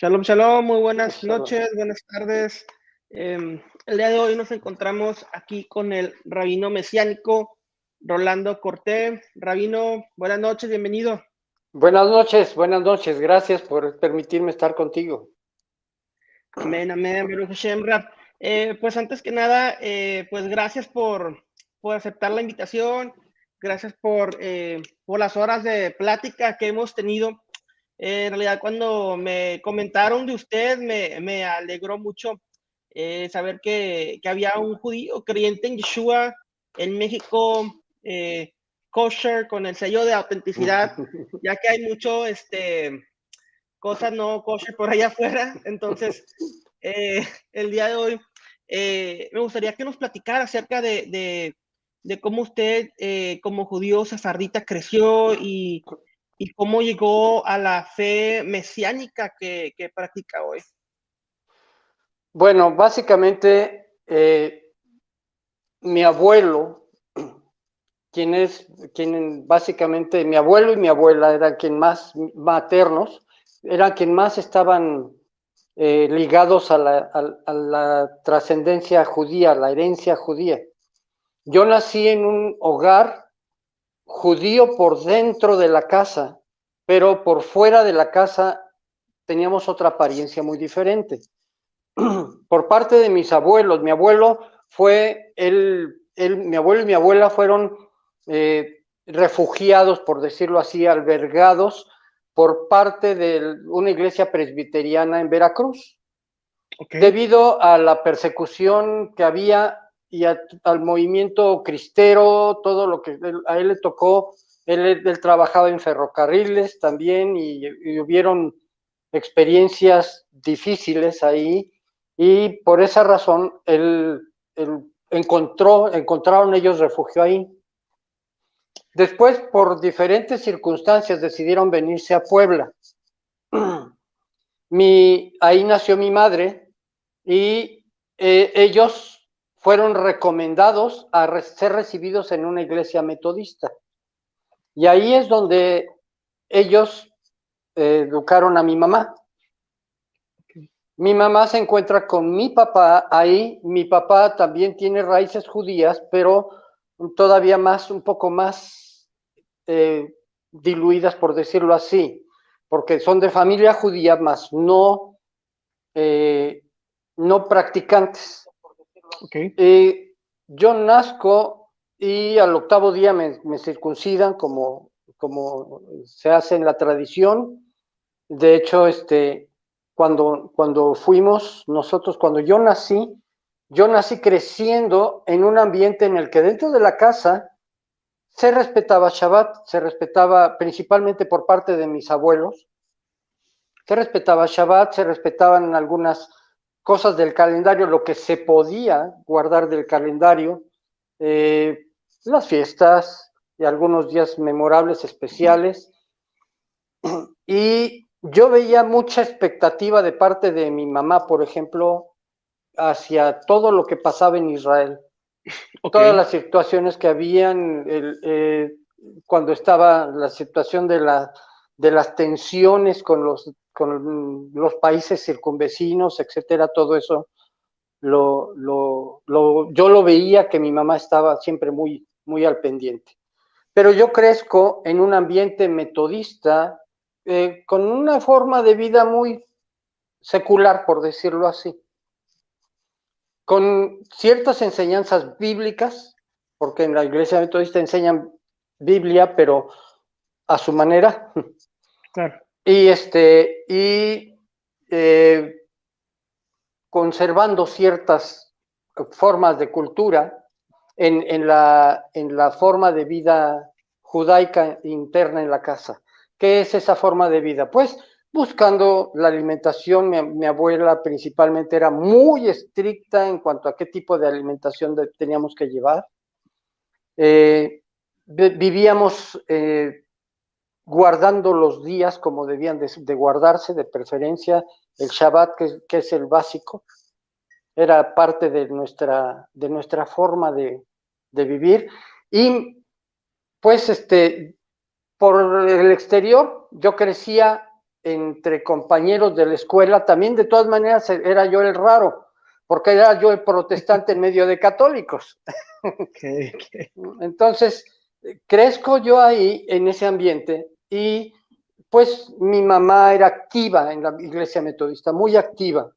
Shalom, shalom, muy buenas Shalom. noches, buenas tardes. El día de hoy nos encontramos aquí con el rabino mesiánico Rolando Cortés. Rabino, buenas noches, bienvenido. Buenas noches, gracias por permitirme estar contigo. Amén, amén, Baruch Hashem, Rab. Pues antes que nada, pues gracias por aceptar la invitación, gracias por las horas de plática que hemos tenido. En realidad, cuando me comentaron de usted, me alegró mucho saber que había un judío creyente en Yeshua en México, kosher, con el sello de autenticidad, ya que hay mucho, cosas no kosher por allá afuera. Entonces, el día de hoy me gustaría que nos platicara acerca de cómo usted, como judío sefardita, creció y cómo llegó a la fe mesiánica que practica hoy. Bueno, básicamente mi abuelo, básicamente mi abuelo y mi abuela eran quien más maternos, eran quien más estaban ligados a la trascendencia judía, a la herencia judía. Yo nací en un hogar judío por dentro de la casa, pero por fuera de la casa teníamos otra apariencia muy diferente. Por parte de mis abuelos, mi abuelo mi abuelo y mi abuela fueron refugiados, por decirlo así, albergados por parte de una iglesia presbiteriana en Veracruz, Okay. debido a la persecución que había y al movimiento cristero, todo lo que a él le tocó. Él trabajaba en ferrocarriles también y hubieron experiencias difíciles ahí, y por esa razón encontraron ellos refugio ahí. Después, por diferentes circunstancias, decidieron venirse a Puebla. Ahí nació mi madre y ellos fueron recomendados a ser recibidos en una iglesia metodista. Y ahí es donde ellos educaron a mi mamá. Mi mamá se encuentra con mi papá ahí. Mi papá también tiene raíces judías, pero todavía más, un poco más diluidas, por decirlo así, porque son de familia judía, más no practicantes. Okay. Yo nazco y al octavo día me circuncidan como se hace en la tradición. De hecho, cuando fuimos nosotros, cuando yo nací creciendo en un ambiente en el que dentro de la casa se respetaba Shabbat, se respetaba principalmente por parte de mis abuelos, se respetaba Shabbat, se respetaban algunas cosas del calendario, lo que se podía guardar del calendario, las fiestas y algunos días memorables, especiales. Y yo veía mucha expectativa de parte de mi mamá, por ejemplo, hacia todo lo que pasaba en Israel. Todas Okay. las situaciones que habían, cuando estaba la situación de las tensiones con los países circunvecinos, etcétera, todo eso, yo lo veía que mi mamá estaba siempre muy, muy al pendiente. Pero yo crezco en un ambiente metodista, con una forma de vida muy secular, por decirlo así, con ciertas enseñanzas bíblicas, porque en la iglesia metodista enseñan Biblia, pero a su manera, Claro. y conservando ciertas formas de cultura en la forma de vida judaica interna en la casa. ¿Qué es esa forma de vida? Pues buscando la alimentación. Mi abuela principalmente era muy estricta en cuanto a qué tipo de alimentación teníamos que llevar. Vivíamos guardando los días como debían de guardarse, de preferencia el Shabbat, que es el básico. Era parte de nuestra forma de vivir. Y pues por el exterior yo crecía entre compañeros de la escuela, también de todas maneras era yo el raro, porque era yo el protestante en medio de católicos. Okay. Entonces, crezco yo ahí en ese ambiente y pues mi mamá era activa en la iglesia metodista, muy activa.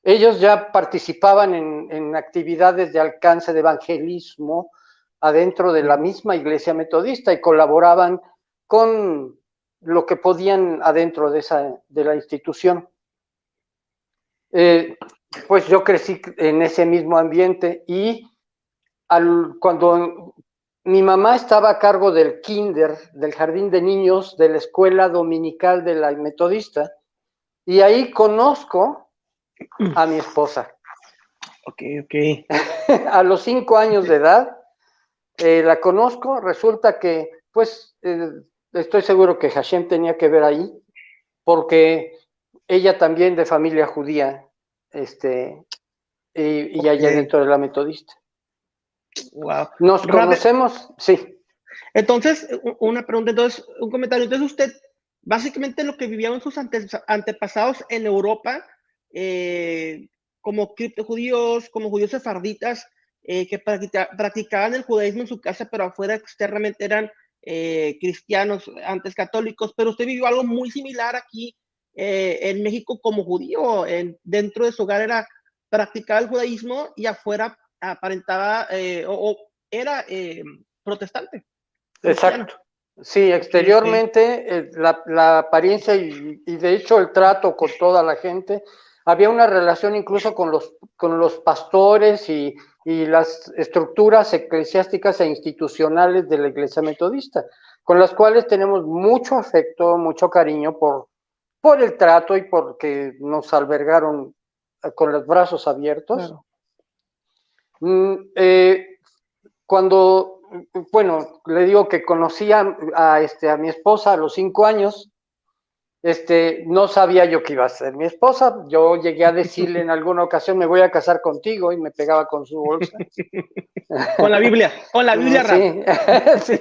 Ellos ya participaban en actividades de alcance de evangelismo adentro de la misma iglesia metodista y colaboraban con lo que podían adentro de la institución. Pues yo crecí en ese mismo ambiente y cuando mi mamá estaba a cargo del kinder, del jardín de niños de la escuela dominical de la metodista, y ahí conozco a mi esposa. Ok. A los 5 años de edad, la conozco, resulta que, pues, estoy seguro que Hashem tenía que ver ahí, porque ella también de familia judía, y allá dentro de la metodista. Wow. ¿Nos conocemos? Sí. Entonces, una pregunta, entonces, un comentario. Entonces, usted, básicamente lo que vivían sus antepasados en Europa, como criptojudíos, como judíos sefarditas, que practicaban el judaísmo en su casa, pero afuera externamente eran cristianos, antes católicos, pero usted vivió algo muy similar aquí en México como judío, dentro de su hogar era practicaba el judaísmo y afuera aparentaba o era protestante. Cristiano. Exacto. Sí, exteriormente la apariencia y de hecho el trato con toda la gente, había una relación incluso con los pastores y las estructuras eclesiásticas e institucionales de la iglesia metodista, con las cuales tenemos mucho afecto, mucho cariño por el trato y porque nos albergaron con los brazos abiertos. Claro. Cuando, bueno, le digo que conocí a mi esposa a los 5 años, no sabía yo que iba a ser mi esposa. Yo llegué a decirle en alguna ocasión, me voy a casar contigo, y me pegaba con su bolsa. Con la Biblia sí, sí.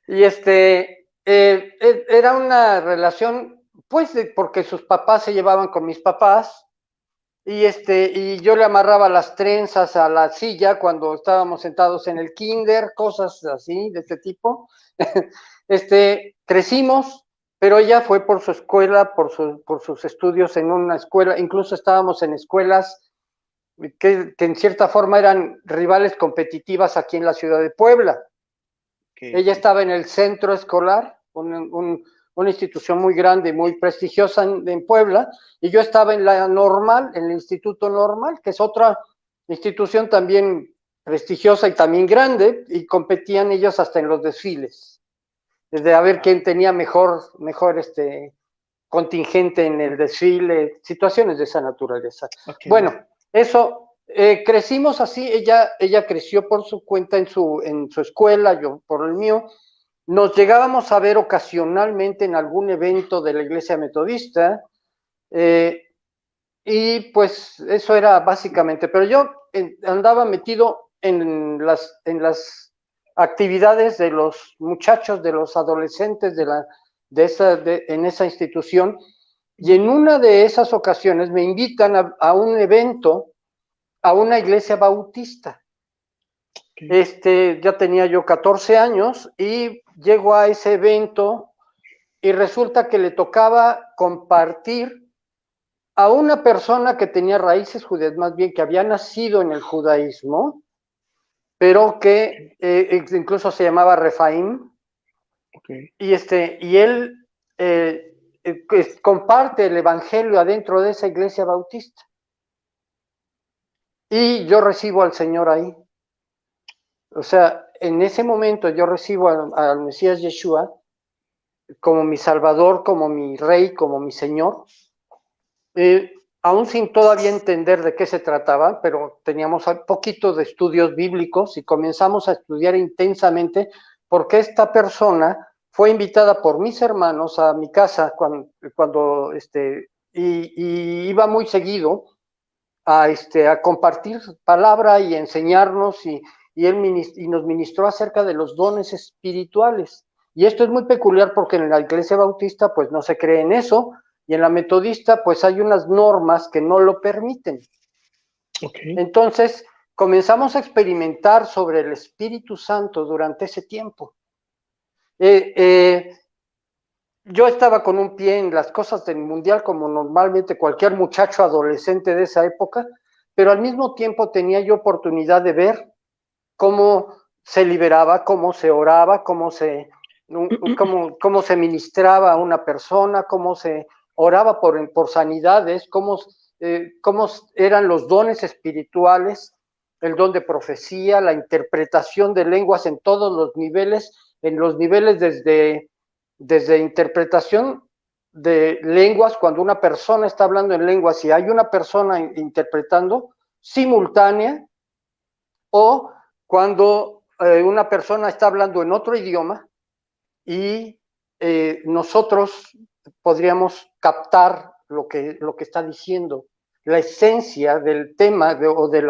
Y era una relación, pues, porque sus papás se llevaban con mis papás, y yo le amarraba las trenzas a la silla cuando estábamos sentados en el kinder, cosas así, de este tipo. Crecimos, pero ella fue por su escuela, por sus estudios en una escuela, incluso estábamos en escuelas que en cierta forma eran rivales competitivas aquí en la ciudad de Puebla. Ella estaba en el centro escolar, una institución muy grande, muy prestigiosa en Puebla, y yo estaba en la normal, en el Instituto Normal, que es otra institución también prestigiosa y también grande, y competían ellos hasta en los desfiles, desde a ver quién tenía mejor contingente en el desfile, situaciones de esa naturaleza. Okay. Bueno, eso, crecimos así, ella creció por su cuenta en su escuela, yo por el mío. Nos llegábamos a ver ocasionalmente en algún evento de la iglesia metodista, y pues eso era básicamente, pero yo andaba metido en las actividades de los muchachos, de los adolescentes en esa institución, y en una de esas ocasiones me invitan a un evento, a una iglesia bautista. Ya tenía yo 14 años y llego a ese evento y resulta que le tocaba compartir a una persona que tenía raíces judías, más bien que había nacido en el judaísmo, pero que incluso se llamaba Refaim. Okay. Y él comparte el evangelio adentro de esa iglesia bautista. Y yo recibo al Señor ahí. O sea, en ese momento yo recibo al Mesías Yeshua como mi Salvador, como mi Rey, como mi Señor, aún sin todavía entender de qué se trataba, pero teníamos un poquito de estudios bíblicos y comenzamos a estudiar intensamente, porque esta persona fue invitada por mis hermanos a mi casa cuando y iba muy seguido a compartir palabra y enseñarnos, y él nos ministró acerca de los dones espirituales. Y esto es muy peculiar porque en la iglesia bautista pues no se cree en eso, y en la metodista pues hay unas normas que no lo permiten. Okay. Entonces comenzamos a experimentar sobre el Espíritu Santo durante ese tiempo. Yo estaba con un pie en las cosas del mundial, como normalmente cualquier muchacho adolescente de esa época, pero al mismo tiempo tenía yo oportunidad de ver cómo se liberaba, cómo se oraba, cómo se ministraba a una persona, cómo se oraba por sanidades, cómo eran los dones espirituales, el don de profecía, la interpretación de lenguas en todos los niveles, desde interpretación de lenguas, cuando una persona está hablando en lenguas y hay una persona interpretando simultánea, o cuando una persona está hablando en otro idioma y nosotros podríamos captar lo que está diciendo, la esencia del tema o de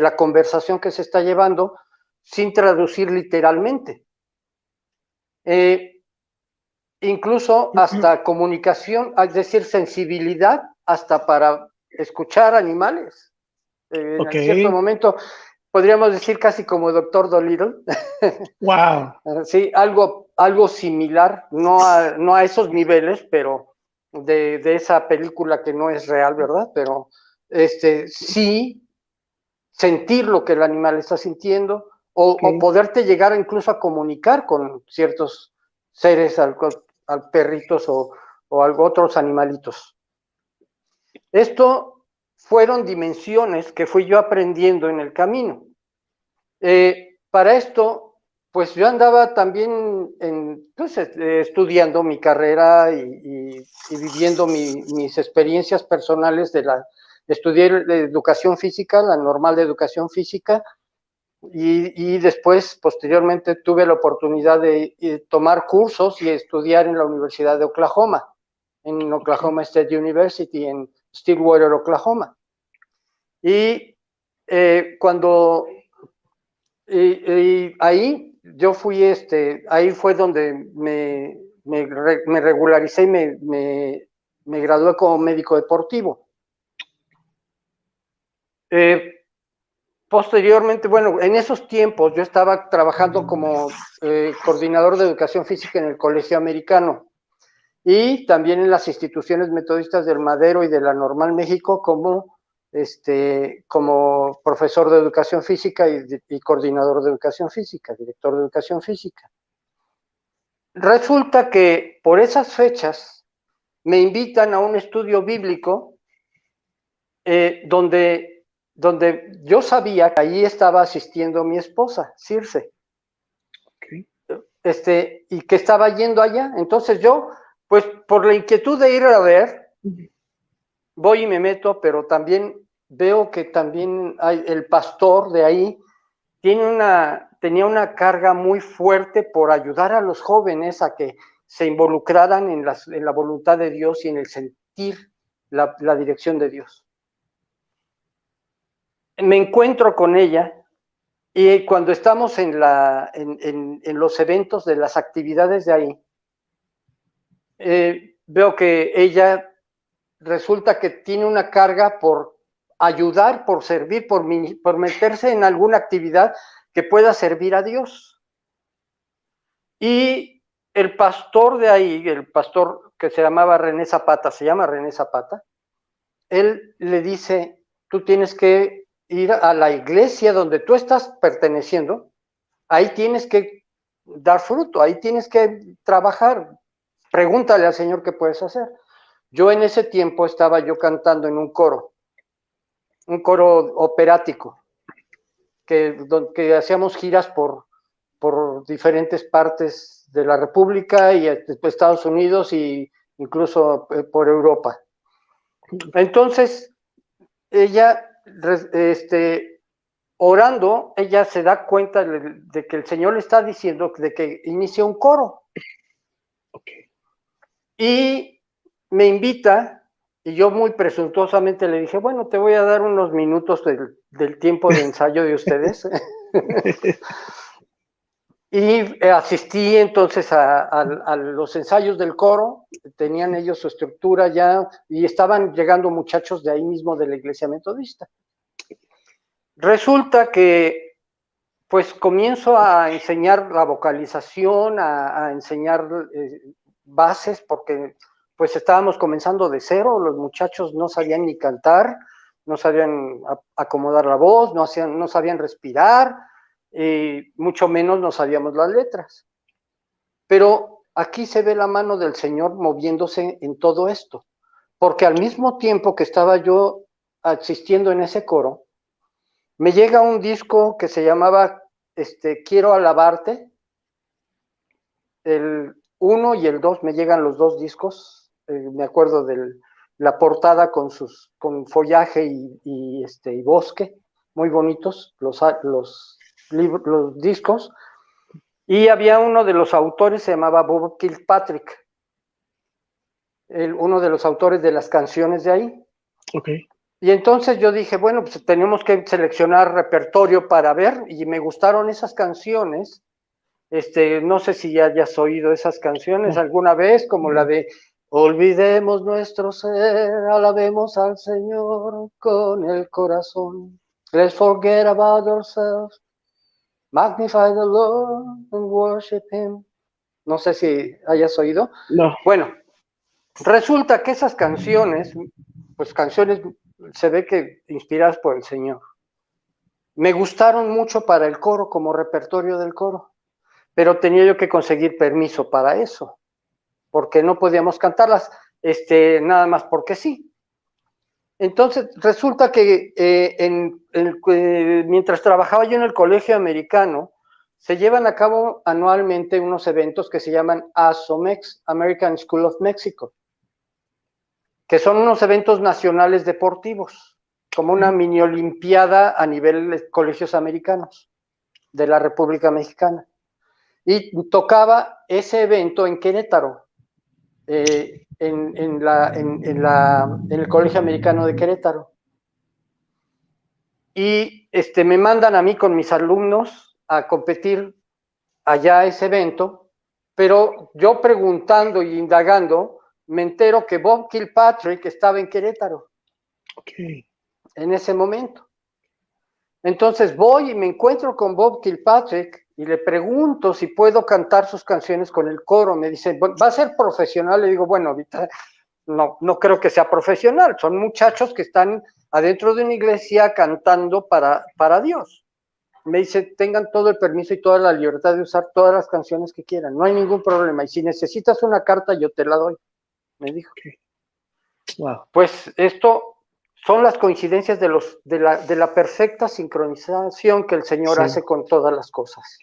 la conversación que se está llevando sin traducir literalmente. Incluso hasta comunicación, es decir, sensibilidad hasta para escuchar animales. En cierto momento podríamos decir casi como Doctor Dolittle. Wow. Sí, algo similar, no a esos niveles, pero de esa película que no es real, ¿verdad? Pero sí sentir lo que el animal está sintiendo, o poderte llegar incluso a comunicar con ciertos seres, al perritos o otros animalitos. Esto fueron dimensiones que fui yo aprendiendo en el camino. Para esto, pues yo andaba también estudiando mi carrera y viviendo mis experiencias personales estudié educación física, la normal de educación física, y después, posteriormente, tuve la oportunidad de tomar cursos y estudiar en la Universidad de Oklahoma, en Oklahoma State University, en Stillwater, Oklahoma. Y cuando ahí yo fui, ahí fue donde me regularicé y me gradué como médico deportivo. Posteriormente, bueno, en esos tiempos yo estaba trabajando como coordinador de educación física en el Colegio Americano y también en las instituciones metodistas del Madero y de la Normal México como profesor de educación física y coordinador de educación física, director de educación física. Resulta que por esas fechas me invitan a un estudio bíblico donde yo sabía que allí estaba asistiendo mi esposa, Circe, y que estaba yendo allá. Entonces yo, pues por la inquietud de ir a ver, voy y me meto, pero también veo que también el pastor de ahí tenía una carga muy fuerte por ayudar a los jóvenes a que se involucraran en la voluntad de Dios y en el sentir la dirección de Dios. Me encuentro con ella y cuando estamos en los eventos de las actividades de ahí, veo que ella resulta que tiene una carga por ayudar, por servir, por meterse en alguna actividad que pueda servir a Dios. Y el pastor de ahí, el pastor que se llama René Zapata, él le dice, tú tienes que ir a la iglesia donde tú estás perteneciendo, ahí tienes que dar fruto, ahí tienes que trabajar, pregúntale al Señor qué puedes hacer. Yo en ese tiempo estaba yo cantando en un coro operático, que hacíamos giras por diferentes partes de la República y Estados Unidos e incluso por Europa. Entonces, ella, orando, ella se da cuenta de que el Señor le está diciendo de que inicie un coro. Y me invita, y yo muy presuntuosamente le dije, bueno, te voy a dar unos minutos del tiempo de ensayo de ustedes. Y asistí entonces a los ensayos del coro, tenían ellos su estructura ya, y estaban llegando muchachos de ahí mismo de la iglesia metodista. Resulta que pues comienzo a enseñar la vocalización, a enseñar bases, porque pues estábamos comenzando de cero, los muchachos no sabían ni cantar, no sabían acomodar la voz, no sabían respirar, mucho menos no sabíamos las letras. Pero aquí se ve la mano del Señor moviéndose en todo esto, porque al mismo tiempo que estaba yo asistiendo en ese coro, me llega un disco que se llamaba Quiero alabarte, el 1 y el 2, me llegan los dos discos, me acuerdo de la portada con follaje y bosque, muy bonitos los discos, y había uno de los autores, se llamaba Bob Kilpatrick, uno de los autores de las canciones de ahí. Okay. Y entonces yo dije, bueno, pues tenemos que seleccionar repertorio para ver, y me gustaron esas canciones. No sé si ya hayas oído esas canciones alguna vez, como la de Olvidemos nuestro ser, alabemos al Señor con el corazón. Let's forget about ourselves, magnify the Lord and worship Him. No sé si hayas oído. No. Bueno, resulta que esas canciones, pues canciones se ve que inspiradas por el Señor, me gustaron mucho para el coro, como repertorio del coro, pero tenía yo que conseguir permiso para eso, porque no podíamos cantarlas nada más porque sí. Entonces resulta que mientras trabajaba yo en el colegio americano, se llevan a cabo anualmente unos eventos que se llaman ASOMEX, American School of Mexico, que son unos eventos nacionales deportivos, como una mini olimpiada a nivel de colegios americanos de la República Mexicana. Y tocaba ese evento en Querétaro, en el Colegio Americano de Querétaro. Y me mandan a mí con mis alumnos a competir allá a ese evento, pero yo preguntando y indagando, me entero que Bob Kilpatrick estaba en Querétaro. Okay. En ese momento. Entonces voy y me encuentro con Bob Kilpatrick y le pregunto si puedo cantar sus canciones con el coro. Me dice, ¿va a ser profesional? Le digo, bueno, ahorita no creo que sea profesional. Son muchachos que están adentro de una iglesia cantando para Dios. Me dice, tengan todo el permiso y toda la libertad de usar todas las canciones que quieran. No hay ningún problema. Y si necesitas una carta, yo te la doy. Me dijo. Okay. Wow. Pues esto son las coincidencias de la perfecta sincronización que el Señor hace con todas las cosas.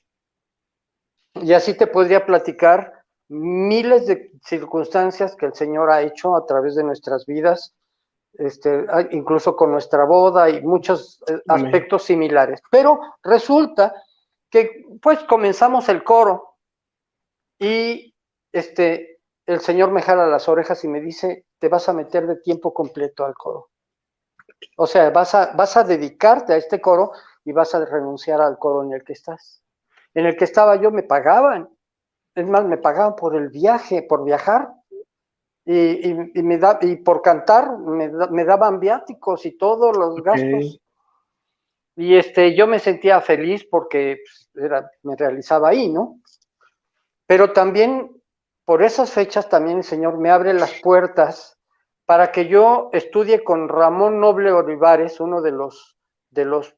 Y así te podría platicar miles de circunstancias que el Señor ha hecho a través de nuestras vidas, incluso con nuestra boda y muchos aspectos similares. Pero resulta que pues comenzamos el coro y el Señor me jala las orejas y me dice, te vas a meter de tiempo completo al coro. O sea, vas a dedicarte a este coro y vas a renunciar al coro en el que estás. En el que estaba yo me pagaban. Es más, me pagaban por el viaje, por viajar. Y por cantar me daban viáticos y todos los gastos. Y yo me sentía feliz porque me realizaba ahí, ¿no? Pero también, por esas fechas, también el Señor me abre las puertas para que yo estudie con Ramón Noble Olivares, uno de los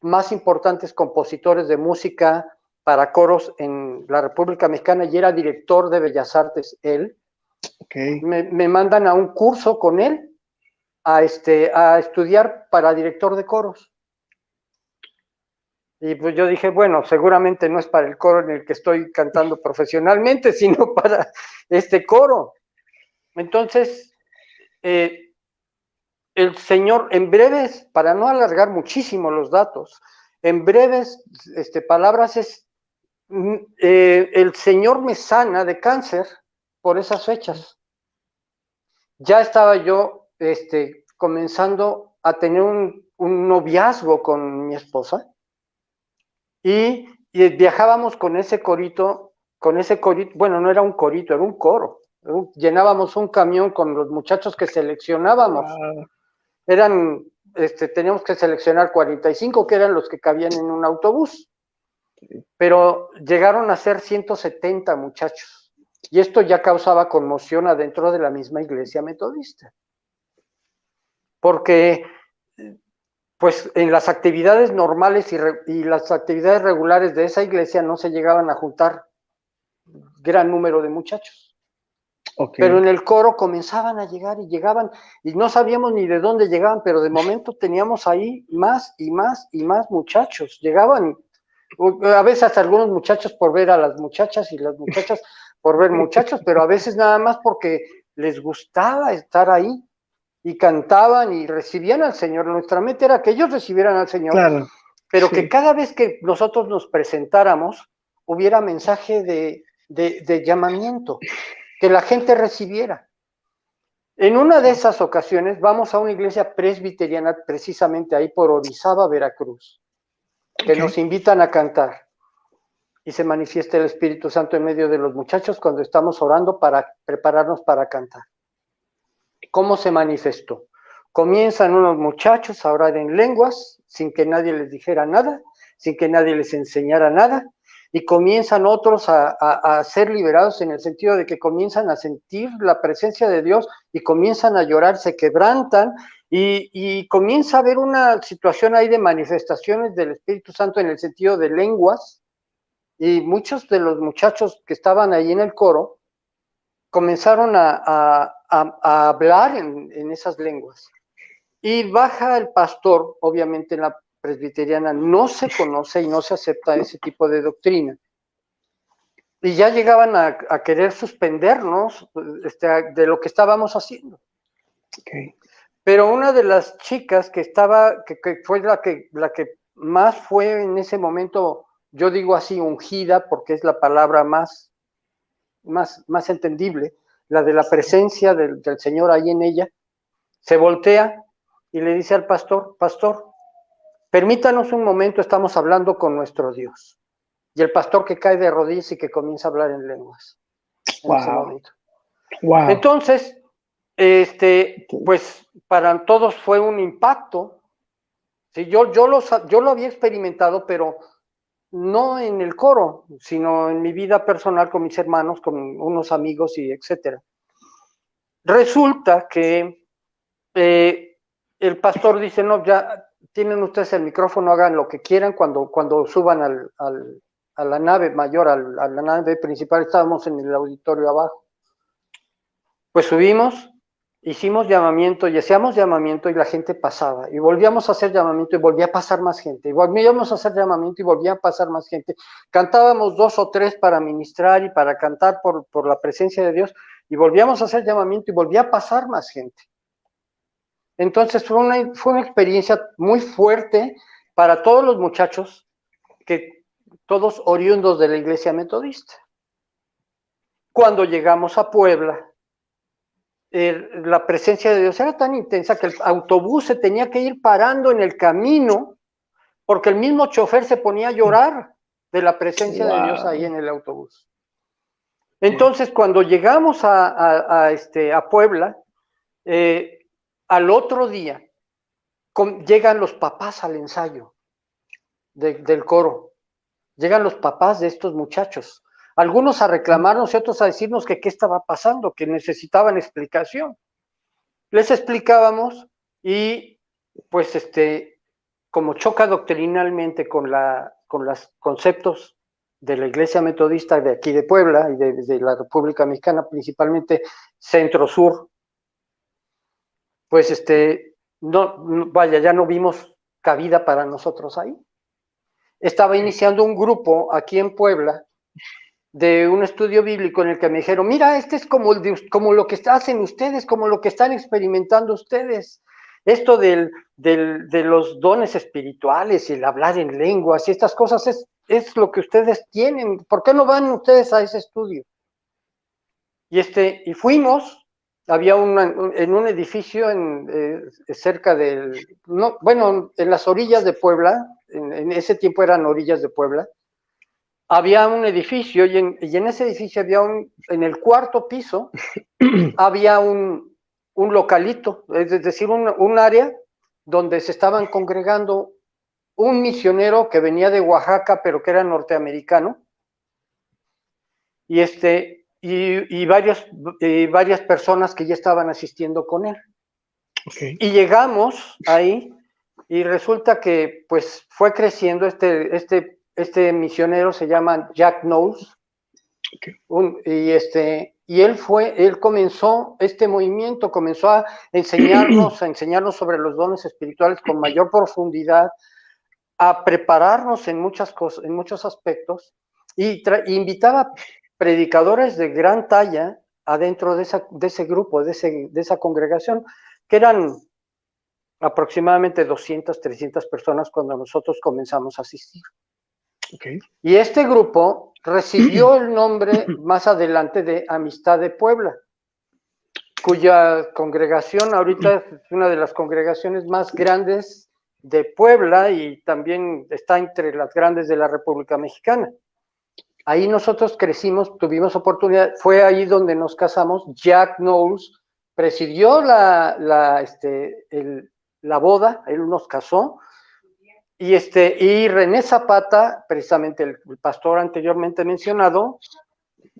más importantes compositores de música para coros en la República Mexicana, y era director de Bellas Artes él. Okay. Me mandan a un curso con él a estudiar para director de coros. Y pues yo dije, bueno, seguramente no es para el coro en el que estoy cantando profesionalmente, sino para este coro. Entonces, el Señor, en breves, para no alargar muchísimo los datos, en breves palabras el Señor me sana de cáncer por esas fechas. Ya estaba yo comenzando a tener un noviazgo con mi esposa, y y viajábamos con ese corito, bueno, no era un corito, era un coro. Llenábamos un camión con los muchachos que seleccionábamos. Wow. Teníamos que seleccionar 45, que eran los que cabían en un autobús, pero llegaron a ser 170 muchachos, y esto ya causaba conmoción adentro de la misma iglesia metodista, porque pues en las actividades normales y las actividades regulares de esa iglesia no se llegaban a juntar gran número de muchachos. Okay. Pero en el coro comenzaban a llegar y llegaban, y no sabíamos ni de dónde llegaban, pero de momento teníamos ahí más y más y más muchachos. Llegaban, a veces hasta algunos muchachos por ver a las muchachas y las muchachas por ver muchachos, pero a veces nada más porque les gustaba estar ahí y cantaban y recibían al Señor. Nuestra meta era que ellos recibieran al Señor, claro, pero sí, que cada vez que nosotros nos presentáramos hubiera mensaje de llamamiento, que la gente recibiera. En una de esas ocasiones vamos a una iglesia presbiteriana precisamente ahí por Orizaba, Veracruz, que nos invitan a cantar, y se manifiesta el Espíritu Santo en medio de los muchachos cuando estamos orando para prepararnos para cantar. ¿Cómo se manifestó? Comienzan unos muchachos a orar en lenguas sin que nadie les dijera nada, sin que nadie les enseñara nada, y comienzan otros a ser liberados en el sentido de que comienzan a sentir la presencia de Dios y comienzan a llorar, se quebrantan y comienza a haber una situación ahí de manifestaciones del Espíritu Santo en el sentido de lenguas, y muchos de los muchachos que estaban ahí en el coro comenzaron a hablar en esas lenguas. Y baja el pastor, obviamente en la presbiteriana no se conoce y no se acepta ese tipo de doctrina. Y ya llegaban a querer suspendernos de lo que estábamos haciendo. Okay. Pero una de las chicas que estaba, que fue la que más fue en ese momento, yo digo así, ungida, porque es la palabra más entendible, la de la presencia del Señor ahí en ella, se voltea y le dice al pastor: pastor, permítanos un momento, estamos hablando con nuestro Dios. Y el pastor que cae de rodillas y que comienza a hablar en lenguas. En ese momento. Wow. Entonces, pues para todos fue un impacto. Sí, yo lo había experimentado, pero no en el coro, sino en mi vida personal con mis hermanos, con unos amigos y etcétera. Resulta que el pastor dice: no, ya tienen ustedes el micrófono, hagan lo que quieran. Cuando suban a la nave mayor, a la nave principal, estábamos en el auditorio abajo. Pues subimos, hicimos llamamiento y hacíamos llamamiento y la gente pasaba. Y volvíamos a hacer llamamiento y volvía a pasar más gente. Y volvíamos a hacer llamamiento y volvía a pasar más gente. Cantábamos 2 o 3 para ministrar y para cantar por la presencia de Dios. Y volvíamos a hacer llamamiento y volvía a pasar más gente. Entonces fue una experiencia muy fuerte para todos los muchachos, que todos oriundos de la iglesia metodista. Cuando llegamos a Puebla, la presencia de Dios era tan intensa que el autobús se tenía que ir parando en el camino porque el mismo chofer se ponía a llorar de la presencia de Dios ahí en el autobús. Entonces, cuando llegamos a Puebla, al otro día llegan los papás al ensayo del coro. Llegan los papás de estos muchachos, algunos a reclamarnos y otros a decirnos que qué estaba pasando, que necesitaban explicación. Les explicábamos y pues como choca doctrinalmente con los conceptos de la iglesia metodista de aquí de Puebla y de la República Mexicana, principalmente centro-sur, pues vaya, ya no vimos cabida para nosotros ahí. Estaba iniciando un grupo aquí en Puebla de un estudio bíblico en el que me dijeron: mira, es como lo que hacen ustedes, como lo que están experimentando ustedes. Esto de los dones espirituales y el hablar en lenguas y estas cosas es lo que ustedes tienen. ¿Por qué no van ustedes a ese estudio? Y fuimos. Había en un edificio cerca en las orillas de Puebla. En ese tiempo eran orillas de Puebla, había un edificio y en ese edificio había en el cuarto piso, había un localito, es decir, un área donde se estaban congregando un misionero que venía de Oaxaca, pero que era norteamericano, y varias personas que ya estaban asistiendo con él. Okay. Y llegamos ahí y resulta que pues fue creciendo este misionero, se llama Jack Knowles. Okay. Y él comenzó este movimiento, comenzó a enseñarnos sobre los dones espirituales con mayor profundidad, a prepararnos en muchas cosas, en muchos aspectos, y invitaba predicadores de gran talla adentro de ese grupo, de esa congregación, que eran aproximadamente 200, 300 personas cuando nosotros comenzamos a asistir. Okay. Y este grupo recibió el nombre más adelante de Amistad de Puebla, cuya congregación ahorita es una de las congregaciones más grandes de Puebla y también está entre las grandes de la República Mexicana. Ahí nosotros crecimos, tuvimos oportunidad, fue ahí donde nos casamos. Jack Knowles presidió la boda, él nos casó, y René Zapata, precisamente el pastor anteriormente mencionado,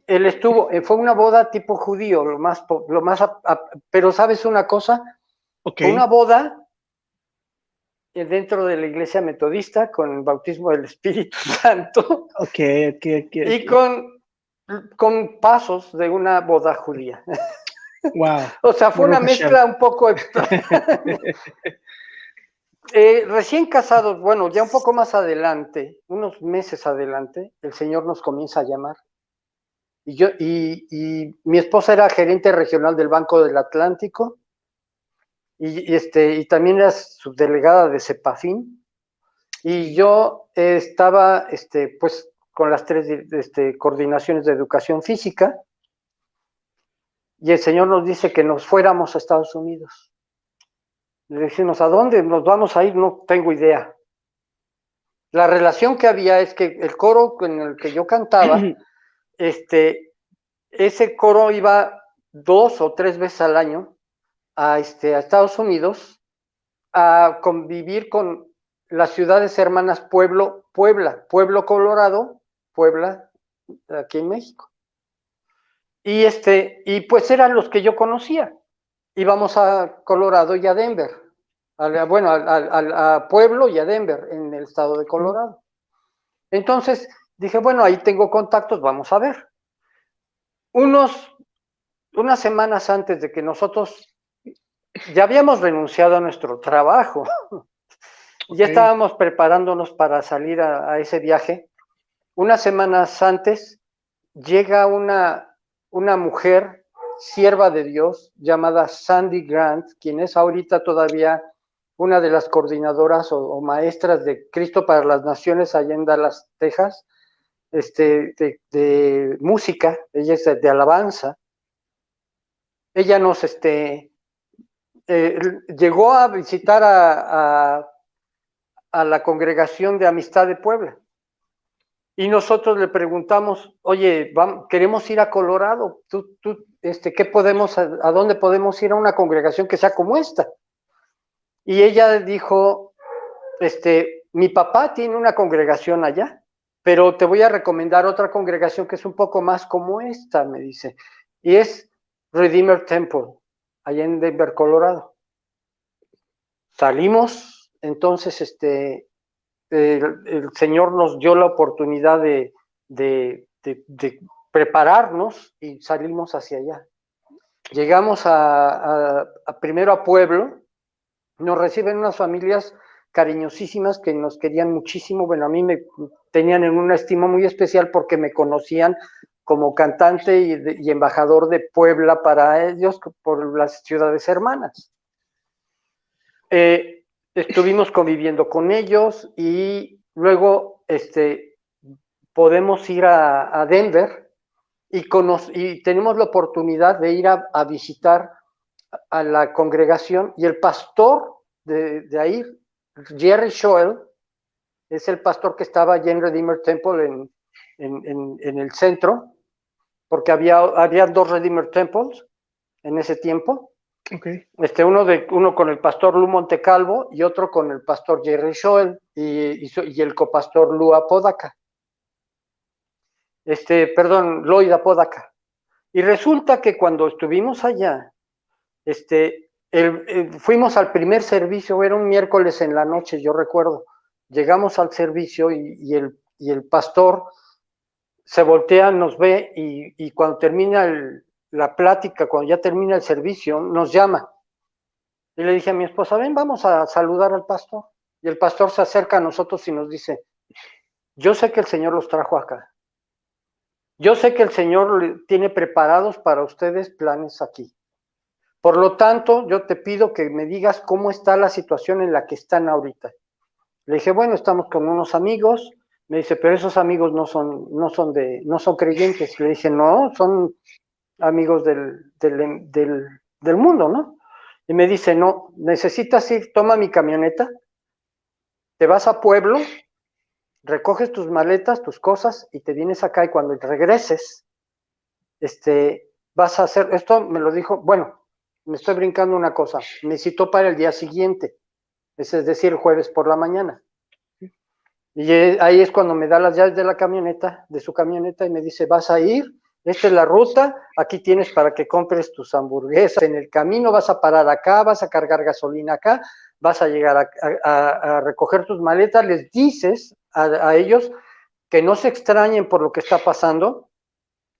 él fue una boda tipo judío, pero ¿sabes una cosa? Okay. Fue una boda dentro de la iglesia metodista con el bautismo del Espíritu Santo. Okay. Y con pasos de una boda judía. Wow. O sea, fue una mezcla un poco extraña. Recién casados, bueno, ya un poco más adelante, unos meses adelante, el Señor nos comienza a llamar. Y mi esposa era gerente regional del Banco del Atlántico y también era subdelegada de CEPAFIN. Y yo estaba, pues, con las 3 coordinaciones de educación física. Y el Señor nos dice que nos fuéramos a Estados Unidos. Le decimos, ¿a dónde nos vamos a ir? No tengo idea. La relación que había es que el coro en el que yo cantaba, ese coro iba 2 o 3 veces al año a Estados Unidos a convivir con las ciudades hermanas Puebla, Pueblo Colorado, Puebla, aquí en México. Y pues eran los que yo conocía. Íbamos a Colorado y a Denver, a Pueblo y a Denver, en el estado de Colorado. Entonces dije, bueno, ahí tengo contactos, vamos a ver. Unas semanas antes de que nosotros ya habíamos renunciado a nuestro trabajo, ya estábamos preparándonos para salir a ese viaje. Unas semanas antes llega una mujer sierva de Dios llamada Sandy Grant, quien es ahorita todavía una de las coordinadoras o maestras de Cristo para las Naciones allá en Dallas, Texas, de música. Ella es de alabanza. Ella nos llegó a visitar a la congregación de Amistad de Puebla. Y nosotros le preguntamos, oye, queremos ir a Colorado, ¿qué podemos, a dónde podemos ir a una congregación que sea como esta? Y ella dijo, mi papá tiene una congregación allá, pero te voy a recomendar otra congregación que es un poco más como esta, me dice, y es Redeemer Temple, allá en Denver, Colorado. Salimos, entonces, el Señor nos dio la oportunidad de prepararnos y salimos hacia allá. Llegamos primero a Pueblo, nos reciben unas familias cariñosísimas que nos querían muchísimo. Bueno, a mí me tenían en una estima muy especial porque me conocían como cantante y embajador de Puebla para ellos por las ciudades hermanas. Estuvimos conviviendo con ellos y luego podemos ir a Denver y tenemos la oportunidad de ir a visitar a la congregación, y el pastor de ahí, Jerry Schoel, es el pastor que estaba allí en Redeemer Temple en el centro, porque había 2 Redeemer Temples en ese tiempo. Okay. Uno con el pastor Lou Montecalvo y otro con el pastor Jerry Schoel y el copastor Lou Apodaca. Lloyd Apodaca. Y resulta que cuando estuvimos allá, fuimos al primer servicio, era un miércoles en la noche, yo recuerdo. Llegamos al servicio y el pastor se voltea, nos ve y cuando termina la plática, cuando ya termina el servicio, nos llama. Y le dije a mi esposa, ven, vamos a saludar al pastor. Y el pastor se acerca a nosotros y nos dice, yo sé que el Señor los trajo acá. Yo sé que el Señor tiene preparados para ustedes planes aquí. Por lo tanto, yo te pido que me digas cómo está la situación en la que están ahorita. Le dije, bueno, estamos con unos amigos. Me dice, pero esos amigos no son creyentes. Le dije, no, son amigos del mundo, ¿no? Y me dice, no, necesitas ir, toma mi camioneta, te vas a Pueblo, recoges tus maletas, tus cosas, y te vienes acá, y cuando regreses, vas a hacer, esto me lo dijo, bueno, me estoy brincando una cosa, me citó para el día siguiente, es decir, el jueves por la mañana. Y ahí es cuando me da las llaves de la camioneta, de su camioneta, y me dice, vas a ir, esta es la ruta, aquí tienes para que compres tus hamburguesas, en el camino vas a parar acá, vas a cargar gasolina acá, vas a llegar a recoger tus maletas, les dices a ellos que no se extrañen por lo que está pasando,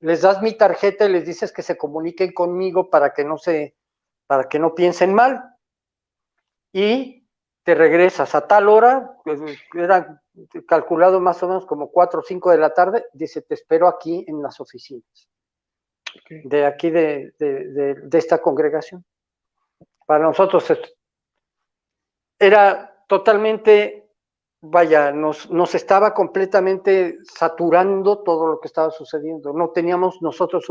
les das mi tarjeta y les dices que se comuniquen conmigo para que no piensen mal, y te regresas a tal hora, era calculado más o menos como 4 o 5 de la tarde, dice, te espero aquí en las oficinas, okay, de aquí de esta congregación. Para nosotros era totalmente, vaya, nos estaba completamente saturando todo lo que estaba sucediendo. No teníamos nosotros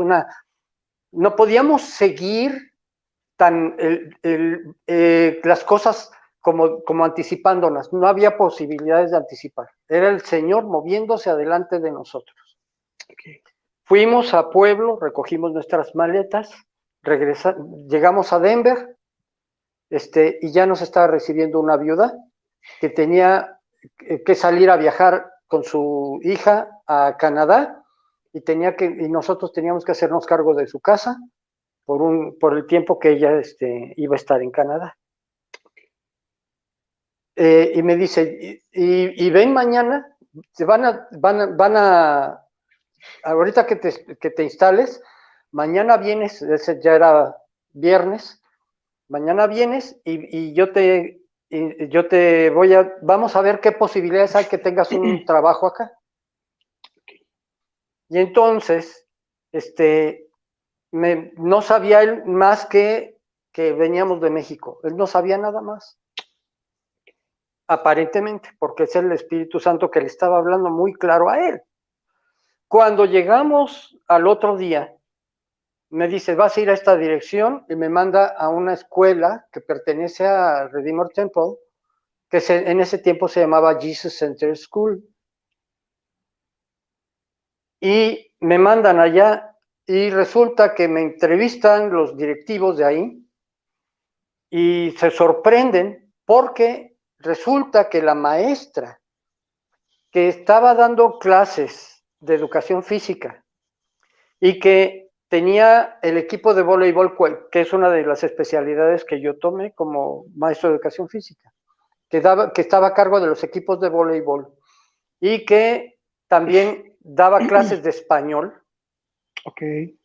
no podíamos seguir las cosas como anticipándolas, no había posibilidades de anticipar, era el Señor moviéndose adelante de nosotros. Okay. Fuimos a Pueblo, recogimos nuestras maletas, llegamos a Denver, y ya nos estaba recibiendo una viuda que tenía que salir a viajar con su hija a Canadá, y nosotros teníamos que hacernos cargo de su casa por el tiempo que ella iba a estar en Canadá. Y me dice, y ven mañana, van a ahorita que te instales, mañana vienes, ese ya era viernes, mañana vienes y yo te vamos a ver qué posibilidades hay que tengas un trabajo acá. Y entonces, no sabía él más que veníamos de México, él no sabía nada más, aparentemente, porque es el Espíritu Santo que le estaba hablando muy claro a él. Cuando llegamos al otro día, me dice, vas a ir a esta dirección, y me manda a una escuela que pertenece a Redeemer Temple, que en ese tiempo se llamaba Jesus Center School. Y me mandan allá, y resulta que me entrevistan los directivos de ahí, y se sorprenden porque resulta que la maestra que estaba dando clases de educación física y que tenía el equipo de voleibol, que es una de las especialidades que yo tomé como maestro de educación física, que estaba a cargo de los equipos de voleibol y que también daba clases de español. Okay.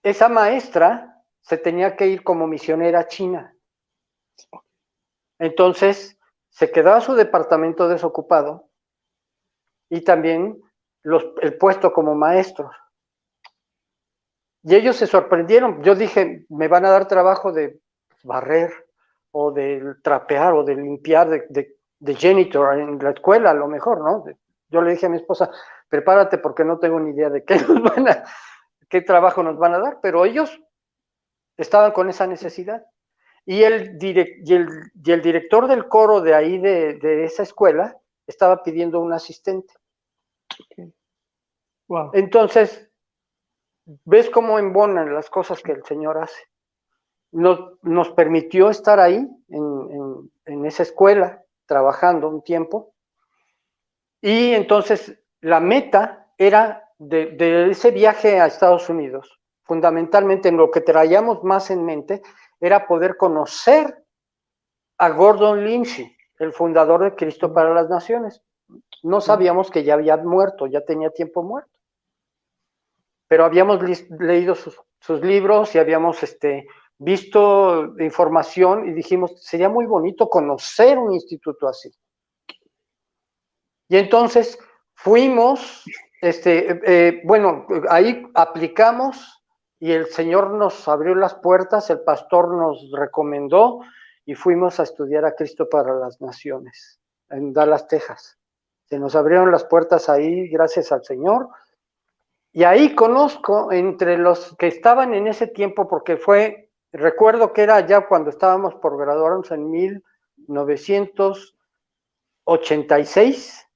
Esa maestra se tenía que ir como misionera a China. Entonces, se quedaba su departamento desocupado y también el puesto como maestro. Y ellos se sorprendieron. Yo dije, me van a dar trabajo de barrer o de trapear o de limpiar, de janitor en la escuela, a lo mejor, ¿no? Yo le dije a mi esposa, prepárate porque no tengo ni idea de qué trabajo nos van a dar, pero ellos estaban con esa necesidad. Y el director del coro de ahí, de esa escuela, estaba pidiendo un asistente. Okay. Wow. Entonces, ves cómo embonan las cosas que el Señor hace. Nos permitió estar ahí, en esa escuela, trabajando un tiempo, y entonces la meta era de ese viaje a Estados Unidos, fundamentalmente en lo que traíamos más en mente, era poder conocer a Gordon Lindsay, el fundador de Cristo para las Naciones. No sabíamos que ya había muerto, ya tenía tiempo muerto, pero habíamos leído sus libros y habíamos visto información y dijimos, sería muy bonito conocer un instituto así. Y entonces fuimos, bueno, ahí aplicamos y el Señor nos abrió las puertas, el pastor nos recomendó y fuimos a estudiar a Cristo para las Naciones en Dallas, Texas. Se nos abrieron las puertas ahí, gracias al Señor. Y ahí conozco entre los que estaban en ese tiempo, porque recuerdo que era ya cuando estábamos por graduarnos en 1986,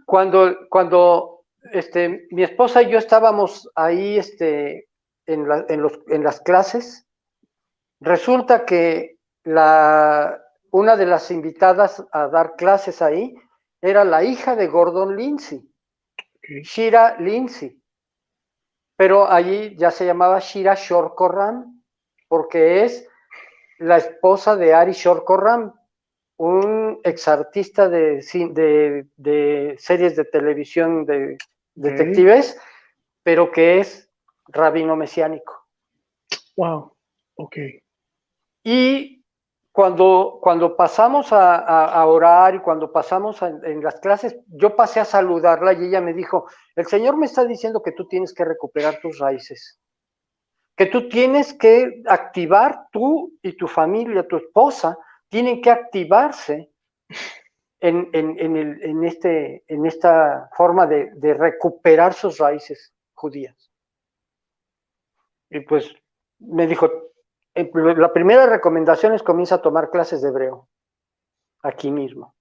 cuando mi esposa y yo estábamos ahí en las clases. Resulta que una de las invitadas a dar clases ahí era la hija de Gordon Lindsay, Shira Lindsay, pero allí ya se llamaba Shira Shor Korram, porque es la esposa de Ari Shor Korram, un exartista de series de televisión de detectives, pero que es rabino mesiánico. Wow, ok. Y cuando pasamos a orar y cuando pasamos en las clases, yo pasé a saludarla y ella me dijo, el Señor me está diciendo que tú tienes que recuperar tus raíces, que tú tienes que activar, tú y tu familia, tu esposa, tienen que activarse en esta forma de recuperar sus raíces judías. Y pues me dijo, la primera recomendación es comienza a tomar clases de hebreo, aquí mismo,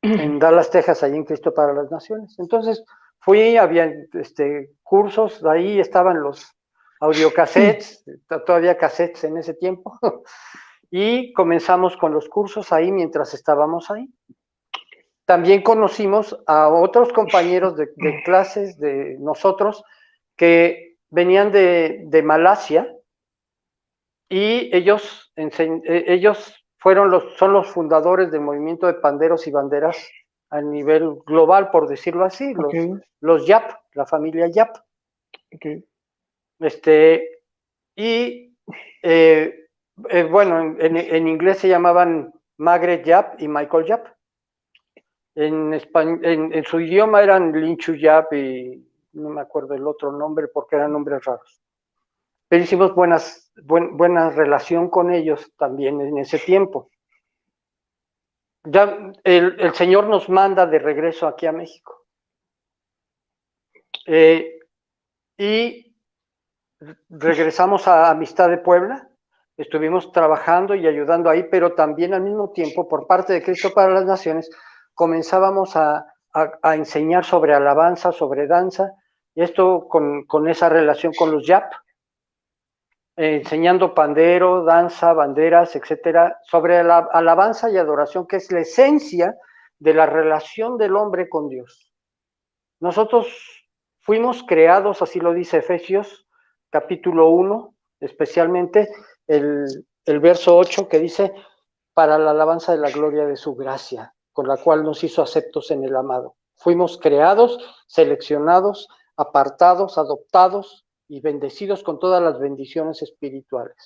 en Dallas, Texas, allí en Cristo para las Naciones. Entonces fui, había cursos, ahí estaban los audiocassettes, todavía cassettes en ese tiempo, y comenzamos con los cursos ahí mientras estábamos ahí. También conocimos a otros compañeros de clases de nosotros que venían de Malasia y ellos son los fundadores del movimiento de panderos y banderas a nivel global, por decirlo así, los Yap, la familia Yap. Okay. Bueno, en inglés se llamaban Margaret Yap y Michael Yap. En su idioma eran Linchu Yap y no me acuerdo el otro nombre porque eran nombres raros. Pero hicimos buena relación con ellos también en ese tiempo. Ya el Señor nos manda de regreso aquí a México. Y regresamos a Amistad de Puebla. Estuvimos trabajando y ayudando ahí, pero también al mismo tiempo, por parte de Cristo para las Naciones, comenzábamos a enseñar sobre alabanza, sobre danza, y esto con esa relación con los Yap, enseñando pandero, danza, banderas, etcétera, sobre la alabanza y adoración, que es la esencia de la relación del hombre con Dios. Nosotros fuimos creados, así lo dice Efesios, capítulo 1, especialmente el verso 8, que dice, para la alabanza de la gloria de su gracia, con la cual nos hizo aceptos en el amado. Fuimos creados, seleccionados, apartados, adoptados y bendecidos con todas las bendiciones espirituales.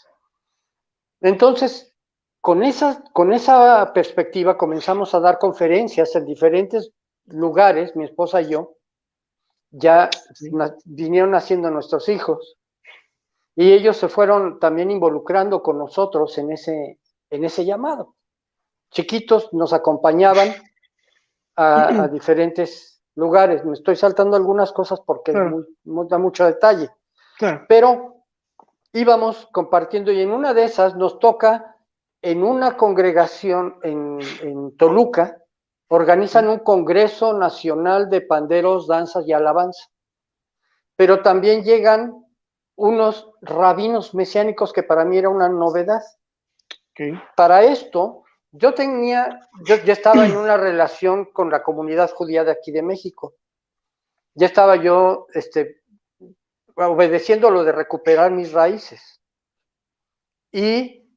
Entonces, con esa perspectiva comenzamos a dar conferencias en diferentes lugares, mi esposa y yo, ya vinieron naciendo nuestros hijos y ellos se fueron también involucrando con nosotros en ese llamado. Chiquitos nos acompañaban a diferentes lugares. Me estoy saltando algunas cosas porque da mucho detalle. Claro. Pero íbamos compartiendo y en una de esas nos toca en una congregación en Toluca, organizan un Congreso Nacional de Panderos, Danzas y Alabanza. Pero también llegan unos rabinos mesiánicos que para mí era una novedad. Okay. Para esto, yo estaba en una relación con la comunidad judía de aquí de México. Ya estaba yo obedeciendo lo de recuperar mis raíces. Y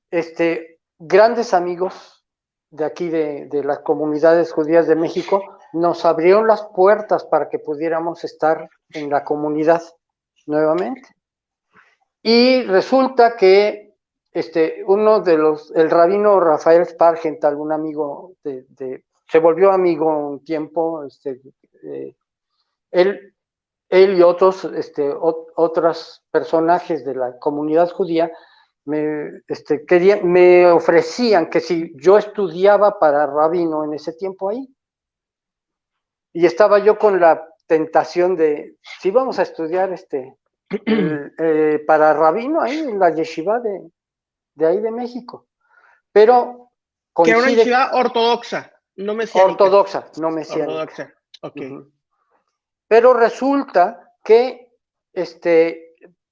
grandes amigos de aquí de las comunidades judías de México nos abrieron las puertas para que pudiéramos estar en la comunidad nuevamente. Y resulta que el rabino Rafael Spargental, un amigo se volvió amigo un tiempo, él y otros personajes de la comunidad judía me ofrecían que si yo estudiaba para rabino en ese tiempo ahí. Y estaba yo con la tentación de, si vamos a estudiar para rabino ahí en la yeshiva de ahí de México. Pero que era una coincide... yeshiva ortodoxa, no mesiánica. Ortodoxa, no mesiánica. Ortodoxa, ok. Pero resulta que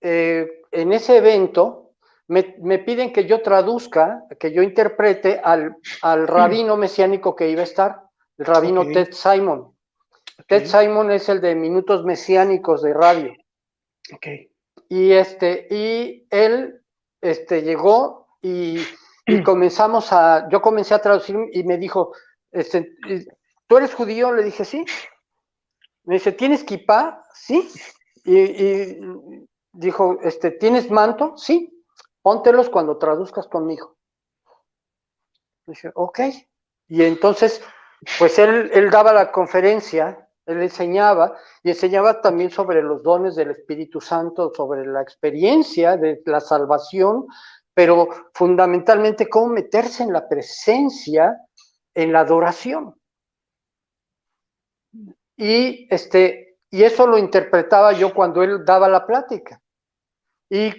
en ese evento me piden que yo traduzca, que yo interprete al rabino mesiánico que iba a estar, el rabino Ted Simon. Ted Simon es el de Minutos Mesiánicos de radio. Y él llegó y yo comencé a traducir y me dijo, ¿tú eres judío? Le dije, sí. Me dice, ¿tienes kipá? Sí. Y dijo, ¿tienes manto? Sí. Póntelos cuando traduzcas conmigo. Dije, ok. Y entonces, pues él daba la conferencia, él enseñaba, y enseñaba también sobre los dones del Espíritu Santo, sobre la experiencia de la salvación, pero fundamentalmente cómo meterse en la presencia, en la adoración. Y eso lo interpretaba yo cuando él daba la plática. Y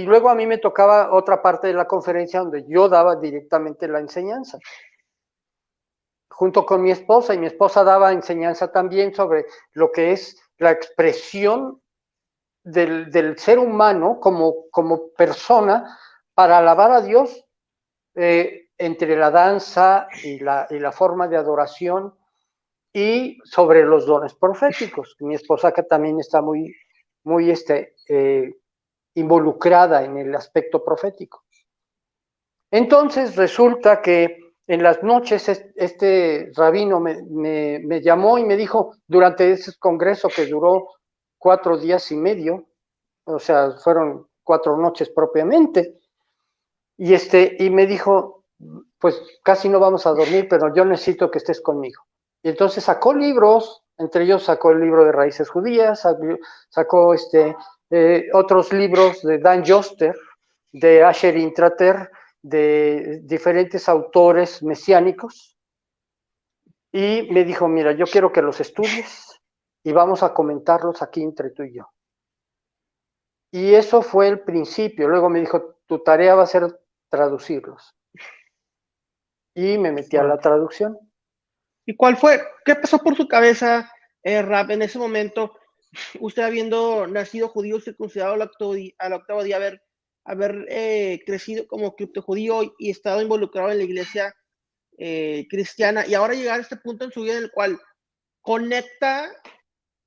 luego a mí me tocaba otra parte de la conferencia donde yo daba directamente la enseñanza, junto con mi esposa, y mi esposa daba enseñanza también sobre lo que es la expresión del ser humano como persona para alabar a Dios entre la danza y la forma de adoración, y sobre los dones proféticos. Mi esposa que también está muy involucrada en el aspecto profético. Entonces resulta que en las noches este rabino me llamó y me dijo, durante ese congreso que duró 4 días y medio, o sea, fueron 4 noches propiamente, y me dijo, pues casi no vamos a dormir, pero yo necesito que estés conmigo. Y entonces sacó libros, entre ellos sacó el libro de Raíces Judías, sacó otros libros de Dan Joster, de Asher Intrater, de diferentes autores mesiánicos, y me dijo, mira, yo quiero que los estudies y vamos a comentarlos aquí entre tú y yo. Y eso fue el principio. Luego me dijo, tu tarea va a ser traducirlos. Y me metí a la traducción. ¿Y qué pasó por su cabeza, Rab, en ese momento, usted habiendo nacido judío, circuncidado al octavo día, haber crecido como criptojudío y estado involucrado en la iglesia cristiana, y ahora llegar a este punto en su vida en el cual conecta,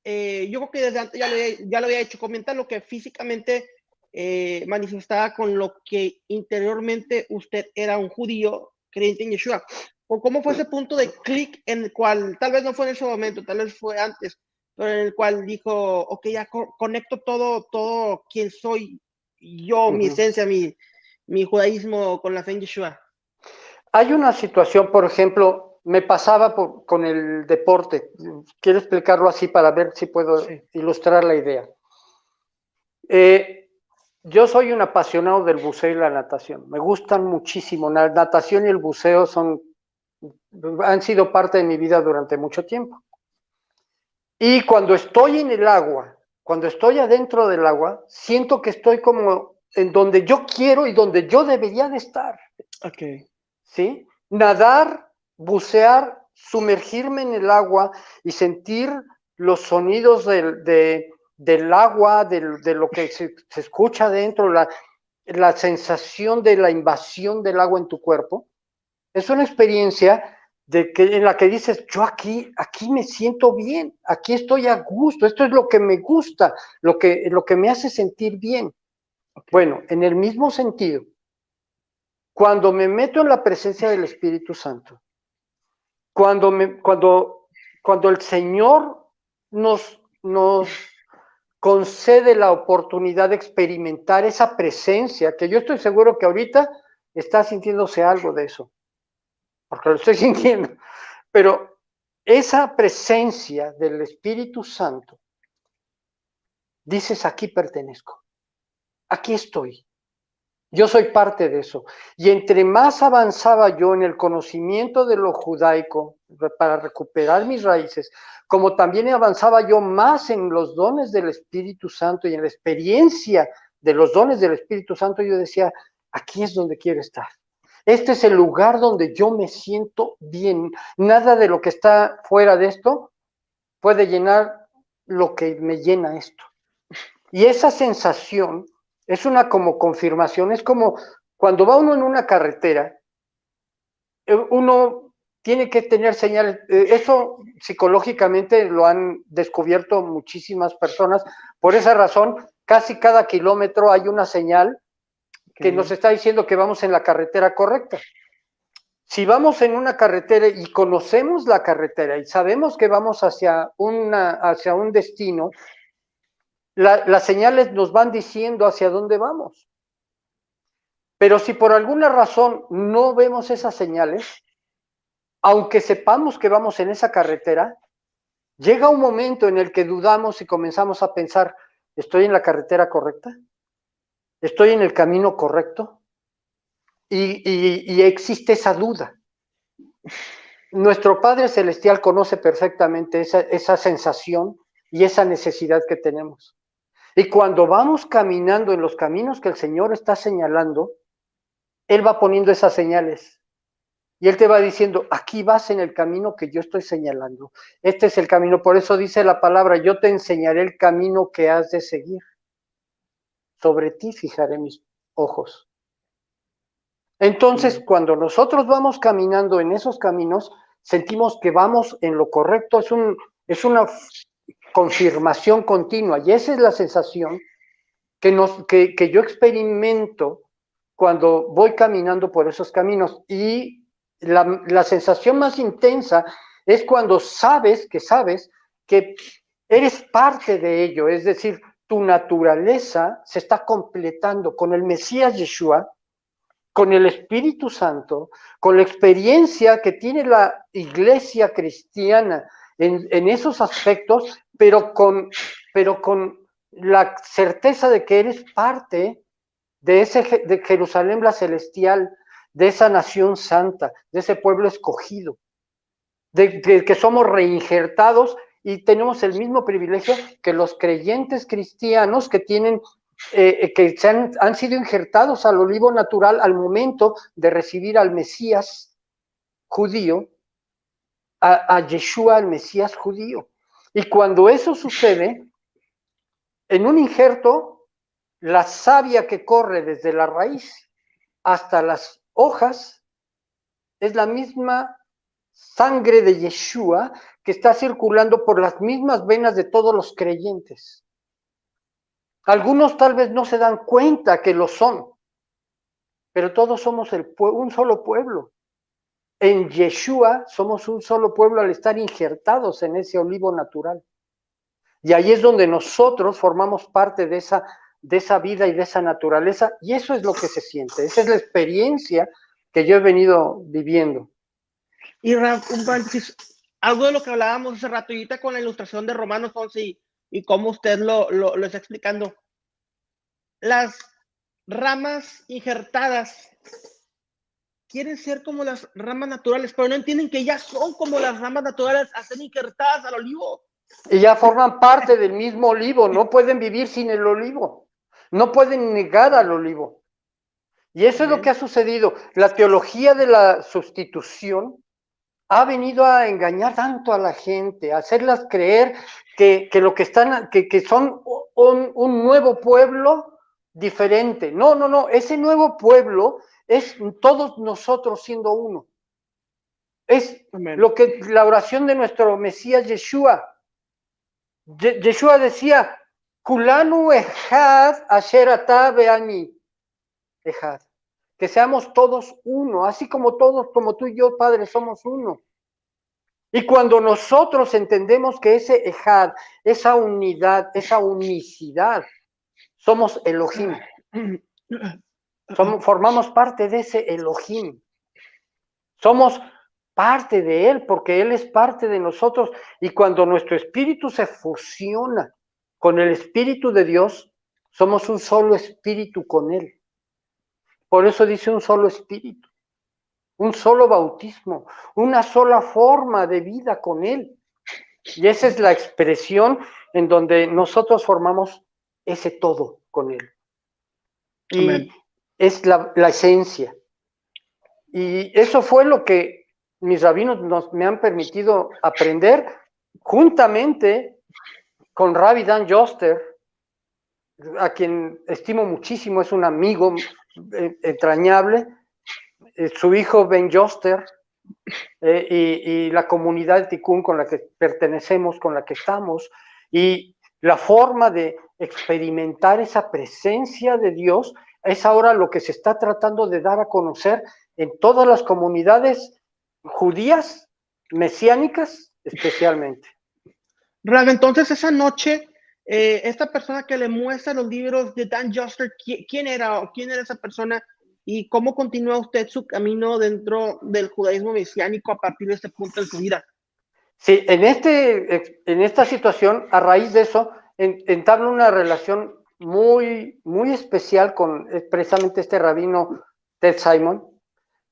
yo creo que desde antes ya lo había hecho, comenta lo que físicamente manifestaba con lo que interiormente usted era un judío creyente en Yeshua? ¿O cómo fue ese punto de clic en el cual, tal vez no fue en ese momento, tal vez fue antes, pero en el cual dijo, ok, ya conecto todo quien soy yo, mi esencia, mi judaísmo con la fe en Yeshua? Hay una situación, por ejemplo, me pasaba con el deporte. Quiero explicarlo así para ver si puedo ilustrar la idea. Yo soy un apasionado del buceo y la natación. Me gustan muchísimo. La natación y el buceo han sido parte de mi vida durante mucho tiempo. Y cuando estoy en el agua, cuando estoy adentro del agua, siento que estoy como en donde yo quiero y donde yo debería de estar. Okay. ¿Sí? Nadar, bucear sumergirme en el agua y sentir los sonidos del agua, de lo que se escucha dentro, la sensación de la invasión del agua en tu cuerpo. Es una experiencia en la que dices, yo aquí me siento bien, aquí estoy a gusto, esto es lo que me gusta, lo que me hace sentir bien. Okay. Bueno, en el mismo sentido, cuando me meto en la presencia del Espíritu Santo, cuando el Señor nos concede la oportunidad de experimentar esa presencia, que yo estoy seguro que ahorita está sintiéndose algo de eso, porque lo estoy sintiendo, pero esa presencia del Espíritu Santo, dices, aquí pertenezco, aquí estoy, yo soy parte de eso. Y entre más avanzaba yo en el conocimiento de lo judaico, para recuperar mis raíces, como también avanzaba yo más en los dones del Espíritu Santo y en la experiencia de los dones del Espíritu Santo, yo decía, aquí es donde quiero estar. Este es el lugar donde yo me siento bien. Nada de lo que está fuera de esto puede llenar lo que me llena esto. Y esa sensación es una como confirmación, es como cuando va uno en una carretera, uno tiene que tener señales, eso psicológicamente lo han descubierto muchísimas personas, por esa razón casi cada kilómetro hay una señal que nos está diciendo que vamos en la carretera correcta. Si vamos en una carretera y conocemos la carretera y sabemos que vamos hacia un destino, las señales nos van diciendo hacia dónde vamos. Pero si por alguna razón no vemos esas señales, aunque sepamos que vamos en esa carretera, llega un momento en el que dudamos y comenzamos a pensar, ¿estoy en la carretera correcta? ¿Estoy en el camino correcto? Y existe esa duda. Nuestro Padre Celestial conoce perfectamente esa sensación y esa necesidad que tenemos. Y cuando vamos caminando en los caminos que el Señor está señalando, Él va poniendo esas señales. Y Él te va diciendo, aquí vas en el camino que yo estoy señalando. Este es el camino. Por eso dice la palabra, yo te enseñaré el camino que has de seguir. Sobre ti fijaré mis ojos. Entonces, cuando nosotros vamos caminando en esos caminos, sentimos que vamos en lo correcto. Es una confirmación continua. Y esa es la sensación que yo experimento cuando voy caminando por esos caminos. Y la sensación más intensa es cuando sabes que eres parte de ello, es decir, tu naturaleza se está completando con el Mesías Yeshua, con el Espíritu Santo, con la experiencia que tiene la iglesia cristiana en esos aspectos, pero con la certeza de que eres parte de Jerusalén la celestial, de esa nación santa, de ese pueblo escogido, de que somos reinjertados y tenemos el mismo privilegio que los creyentes cristianos que tienen que han sido injertados al olivo natural al momento de recibir al Mesías judío, a Yeshua, el Mesías judío. Y cuando eso sucede, en un injerto, la savia que corre desde la raíz hasta las hojas es la misma sangre de Yeshua que está circulando por las mismas venas de todos los creyentes. Algunos tal vez no se dan cuenta que lo son, pero todos somos un solo pueblo. En Yeshua somos un solo pueblo al estar injertados en ese olivo natural. Y ahí es donde nosotros formamos parte de esa vida y de esa naturaleza, y eso es lo que se siente. Esa es la experiencia que yo he venido viviendo. Y un paréntesis, algo de lo que hablábamos hace rato, y ahorita con la ilustración de Romanos 11 y cómo usted lo está explicando. Las ramas injertadas quieren ser como las ramas naturales, pero no entienden que ya son como las ramas naturales a ser injertadas al olivo. Y ya forman parte del mismo olivo, no pueden vivir sin el olivo, no pueden negar al olivo. Y eso es lo que ha sucedido. La teología de la sustitución ha venido a engañar tanto a la gente, a hacerlas creer que lo que están, que son un nuevo pueblo diferente. No, no, no, ese nuevo pueblo es todos nosotros siendo uno. Es Amén. lo que la oración de nuestro Mesías Yeshua. Yeshua decía, Kulanu echad asher ata ve'ani echad. Que seamos todos uno, así como todos, como tú y yo, Padre, somos uno. Y cuando nosotros entendemos que ese ejad, esa unidad, esa unicidad, somos Elohim. Formamos parte de ese Elohim. Somos parte de Él, porque Él es parte de nosotros. Y cuando nuestro espíritu se fusiona con el Espíritu de Dios, somos un solo espíritu con Él. Por eso dice un solo espíritu, un solo bautismo, una sola forma de vida con Él. Y esa es la expresión en donde nosotros formamos ese todo con Él. Y Amén. es la esencia. Y eso fue lo que mis rabinos me han permitido aprender juntamente con Rabbi Dan Joster, a quien estimo muchísimo, es un amigo entrañable, su hijo Ben Joster, y la comunidad de Tikkun con la que pertenecemos, con la que estamos, y la forma de experimentar esa presencia de Dios es ahora lo que se está tratando de dar a conocer en todas las comunidades judías, mesiánicas especialmente. Rab, entonces esa noche, esta persona que le muestra los libros de Dan Joster, ¿quién era o quién era esa persona y cómo continúa usted su camino dentro del judaísmo mesiánico a partir de este punto en su vida? Sí, en esta situación, a raíz de eso, entablo una relación muy, muy especial con precisamente este rabino Ted Simon,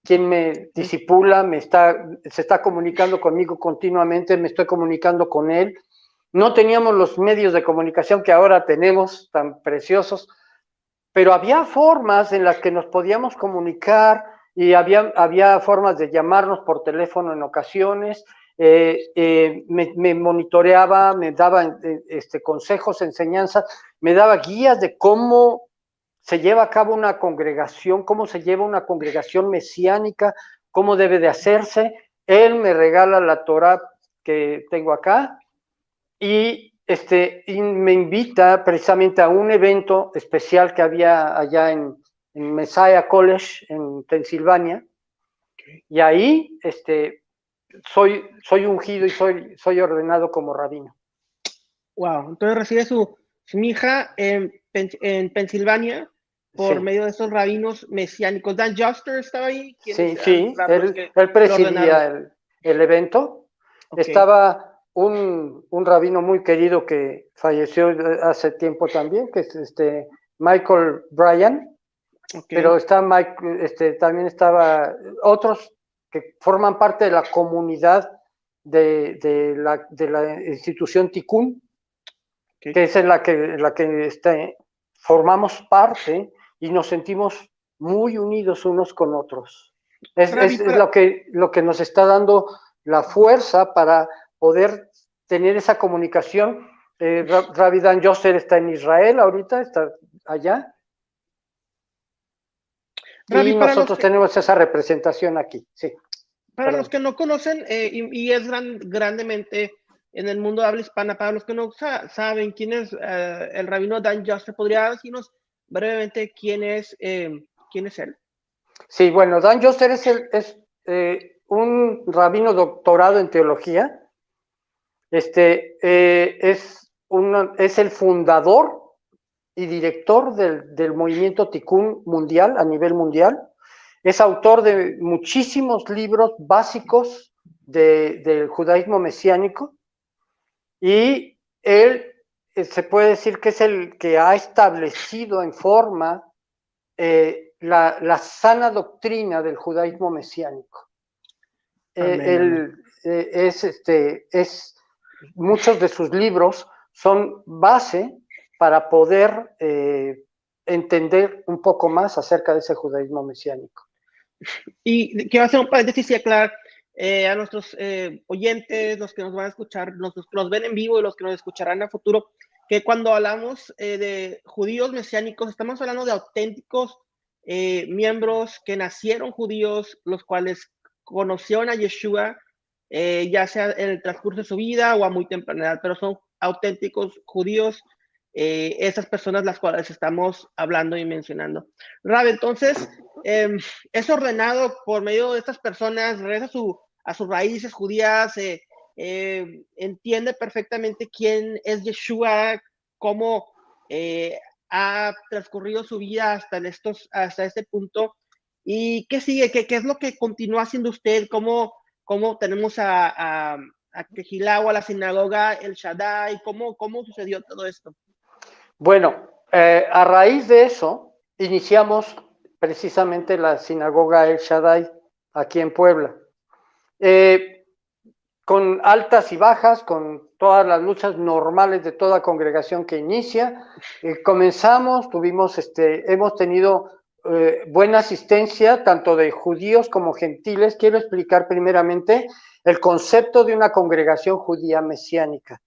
quien me disipula, se está comunicando conmigo continuamente, me estoy comunicando con él. No teníamos los medios de comunicación que ahora tenemos, tan preciosos, pero había formas en las que nos podíamos comunicar y había formas de llamarnos por teléfono en ocasiones. Me monitoreaba, me daba consejos, enseñanzas, me daba guías de cómo se lleva a cabo una congregación, cómo se lleva una congregación mesiánica, cómo debe de hacerse. Él me regala la Torah que tengo acá y me invita precisamente a un evento especial que había allá en Messiah College, en Pensilvania, y ahí soy ungido y soy ordenado como rabino. Wow, entonces recibe su mija en Pensilvania por medio de esos rabinos mesiánicos. Dan Joster estaba ahí. Sí, sí, él presidía el evento. Okay. Estaba un rabino muy querido que falleció hace tiempo también, que es Michael Bryan, pero también estaba otros que forman parte de la comunidad de la institución Tikkun, que es en la que formamos parte y nos sentimos muy unidos unos con otros. Es lo que nos está dando la fuerza para poder tener esa comunicación. Rabbi Dan Joster está en Israel ahorita, está allá. Rabbi, y nosotros tenemos esa representación aquí, sí. Para los que no conocen, y es grandemente en el mundo de habla hispana, para los que no saben quién es el rabino Dan Joster, ¿podría decirnos brevemente quién es él? Sí, bueno, Dan Joster es un rabino doctorado en teología. Es el fundador y director del movimiento Tikkun mundial, a nivel mundial. Es autor de muchísimos libros básicos del judaísmo mesiánico y él se puede decir que es el que ha establecido en forma la sana doctrina del judaísmo mesiánico. Muchos de sus libros son base para poder entender un poco más acerca de ese judaísmo mesiánico. Y quiero hacer un paréntesis y aclarar, a nuestros oyentes, los que nos van a escuchar, los que nos ven en vivo y los que nos escucharán a futuro, que cuando hablamos de judíos mesiánicos, estamos hablando de auténticos miembros que nacieron judíos, los cuales conocieron a Yeshua, ya sea en el transcurso de su vida o a muy temprana edad, pero son auténticos judíos, esas personas las cuales estamos hablando y mencionando. Rab, entonces, es ordenado por medio de estas personas, regresa a sus raíces judías, entiende perfectamente quién es Yeshua, cómo ha transcurrido su vida hasta este punto. ¿Y qué sigue? ¿Qué es lo que continúa haciendo usted? ¿Cómo tenemos a Quejilau, a la sinagoga, el Shaddai? ¿Cómo sucedió todo esto? Bueno, a raíz de eso, iniciamos precisamente la sinagoga El Shaddai aquí en Puebla. Con altas y bajas, con todas las luchas normales de toda congregación que inicia, comenzamos, hemos tenido buena asistencia, tanto de judíos como gentiles. Quiero explicar primeramente el concepto de una congregación judía mesiánica.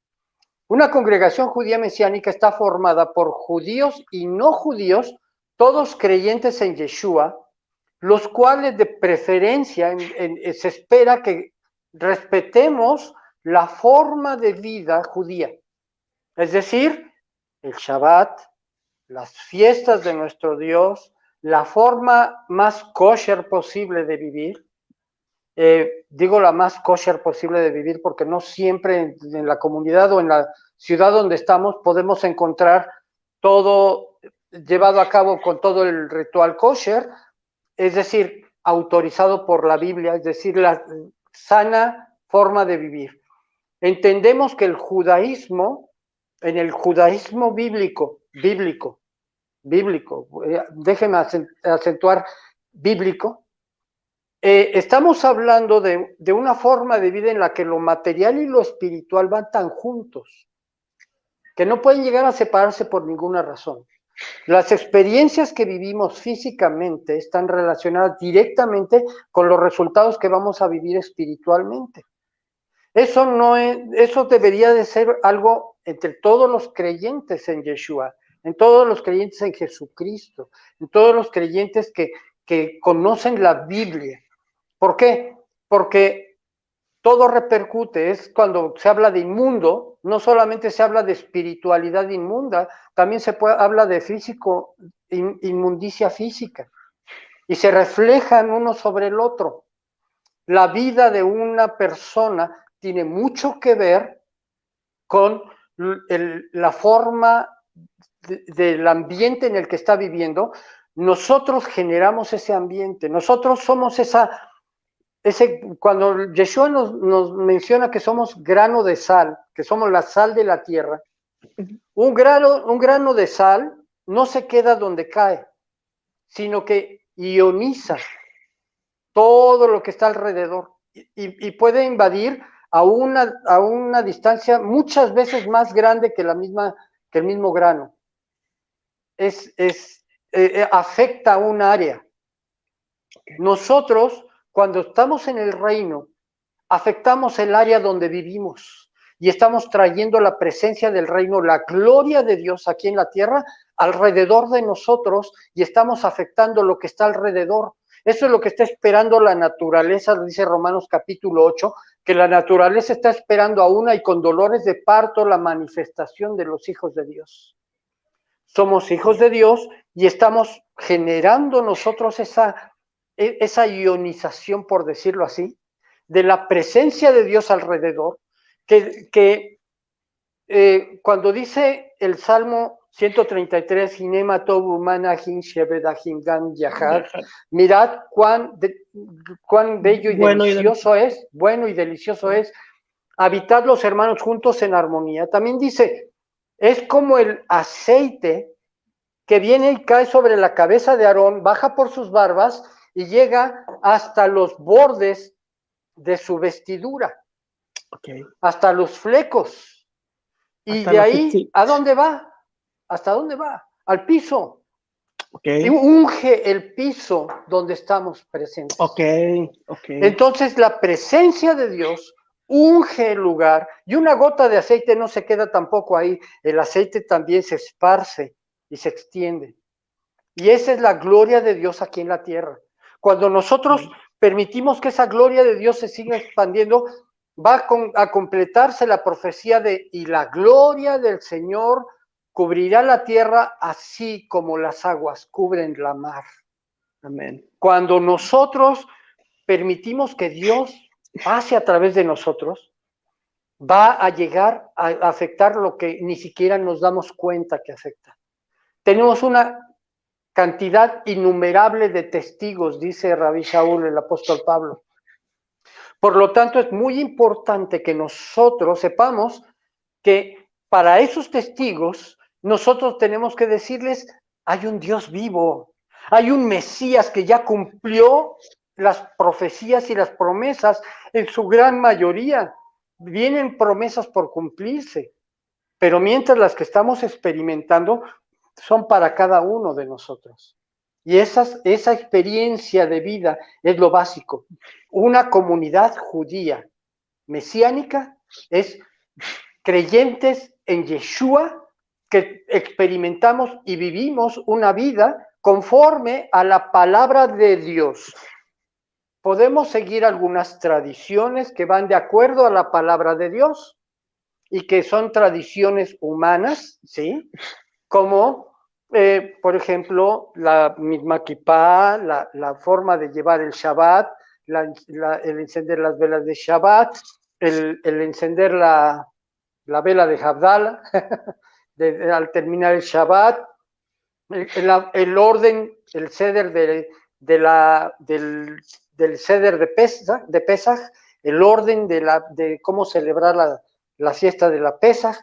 Una congregación judía mesiánica está formada por judíos y no judíos, todos creyentes en Yeshua, los cuales de preferencia se espera que respetemos la forma de vida judía. Es decir, el Shabbat, las fiestas de nuestro Dios, la forma más kosher posible de vivir. Digo la más kosher posible de vivir porque no siempre en la comunidad o en la ciudad donde estamos podemos encontrar todo llevado a cabo con todo el ritual kosher, es decir, autorizado por la Biblia, es decir, la sana forma de vivir. Entendemos que el judaísmo, en el judaísmo bíblico, déjeme acentuar bíblico, estamos hablando de una forma de vida en la que lo material y lo espiritual van tan juntos, que no pueden llegar a separarse por ninguna razón. Las experiencias que vivimos físicamente están relacionadas directamente con los resultados que vamos a vivir espiritualmente. Eso debería de ser algo entre todos los creyentes en Yeshua, en todos los creyentes en Jesucristo, en todos los creyentes que conocen la Biblia. ¿Por qué? Porque todo repercute, es cuando se habla de inmundo, no solamente se habla de espiritualidad inmunda, también habla de inmundicia física, y se reflejan uno sobre el otro. La vida de una persona tiene mucho que ver con la forma del ambiente en el que está viviendo. Nosotros generamos ese ambiente, nosotros somos cuando Yeshua nos menciona que somos grano de sal, que somos la sal de la tierra, un grano de sal no se queda donde cae, sino que ioniza todo lo que está alrededor y puede invadir a una distancia muchas veces más grande que el mismo grano. Afecta a un área. Nosotros, cuando estamos en el reino, afectamos el área donde vivimos y estamos trayendo la presencia del reino, la gloria de Dios aquí en la tierra, alrededor de nosotros, y estamos afectando lo que está alrededor. Eso es lo que está esperando la naturaleza, dice Romanos capítulo 8, que la naturaleza está esperando aún y con dolores de parto la manifestación de los hijos de Dios. Somos hijos de Dios y estamos generando nosotros esa ionización, por decirlo así, de la presencia de Dios alrededor, que cuando dice el Salmo 133, mirad cuán bello y delicioso es, bueno y delicioso es, habitad los hermanos juntos en armonía. También dice, es como el aceite que viene y cae sobre la cabeza de Aarón, baja por sus barbas y llega hasta los bordes de su vestidura, hasta los flecos. Y de ahí, ¿a dónde va? ¿Hasta dónde va? Al piso. Y unge el piso donde estamos presentes. Entonces la presencia de Dios unge el lugar y una gota de aceite no se queda tampoco ahí. El aceite también se esparce y se extiende. Y esa es la gloria de Dios aquí en la tierra. Cuando nosotros permitimos que esa gloria de Dios se siga expandiendo, va a completarse la profecía de y la gloria del Señor cubrirá la tierra así como las aguas cubren la mar. Amén. Cuando nosotros permitimos que Dios pase a través de nosotros, va a llegar a afectar lo que ni siquiera nos damos cuenta que afecta. Tenemos una cantidad innumerable de testigos, dice Rabí Shaul, el apóstol Pablo. Por lo tanto, es muy importante que nosotros sepamos que para esos testigos, nosotros tenemos que decirles, hay un Dios vivo, hay un Mesías que ya cumplió las profecías y las promesas en su gran mayoría. Vienen promesas por cumplirse, pero mientras las que estamos experimentando son para cada uno de nosotros. Y esa experiencia de vida es lo básico. Una comunidad judía mesiánica es creyentes en Yeshua que experimentamos y vivimos una vida conforme a la palabra de Dios. Podemos seguir algunas tradiciones que van de acuerdo a la palabra de Dios y que son tradiciones humanas, ¿sí? Como, por ejemplo, la misma kipá, la forma de llevar el Shabbat, el encender las velas de Shabbat, el encender la vela de Havdalah al terminar el Shabbat, el orden, el ceder del ceder de Pesach, el orden de cómo celebrar la fiesta de la Pesach.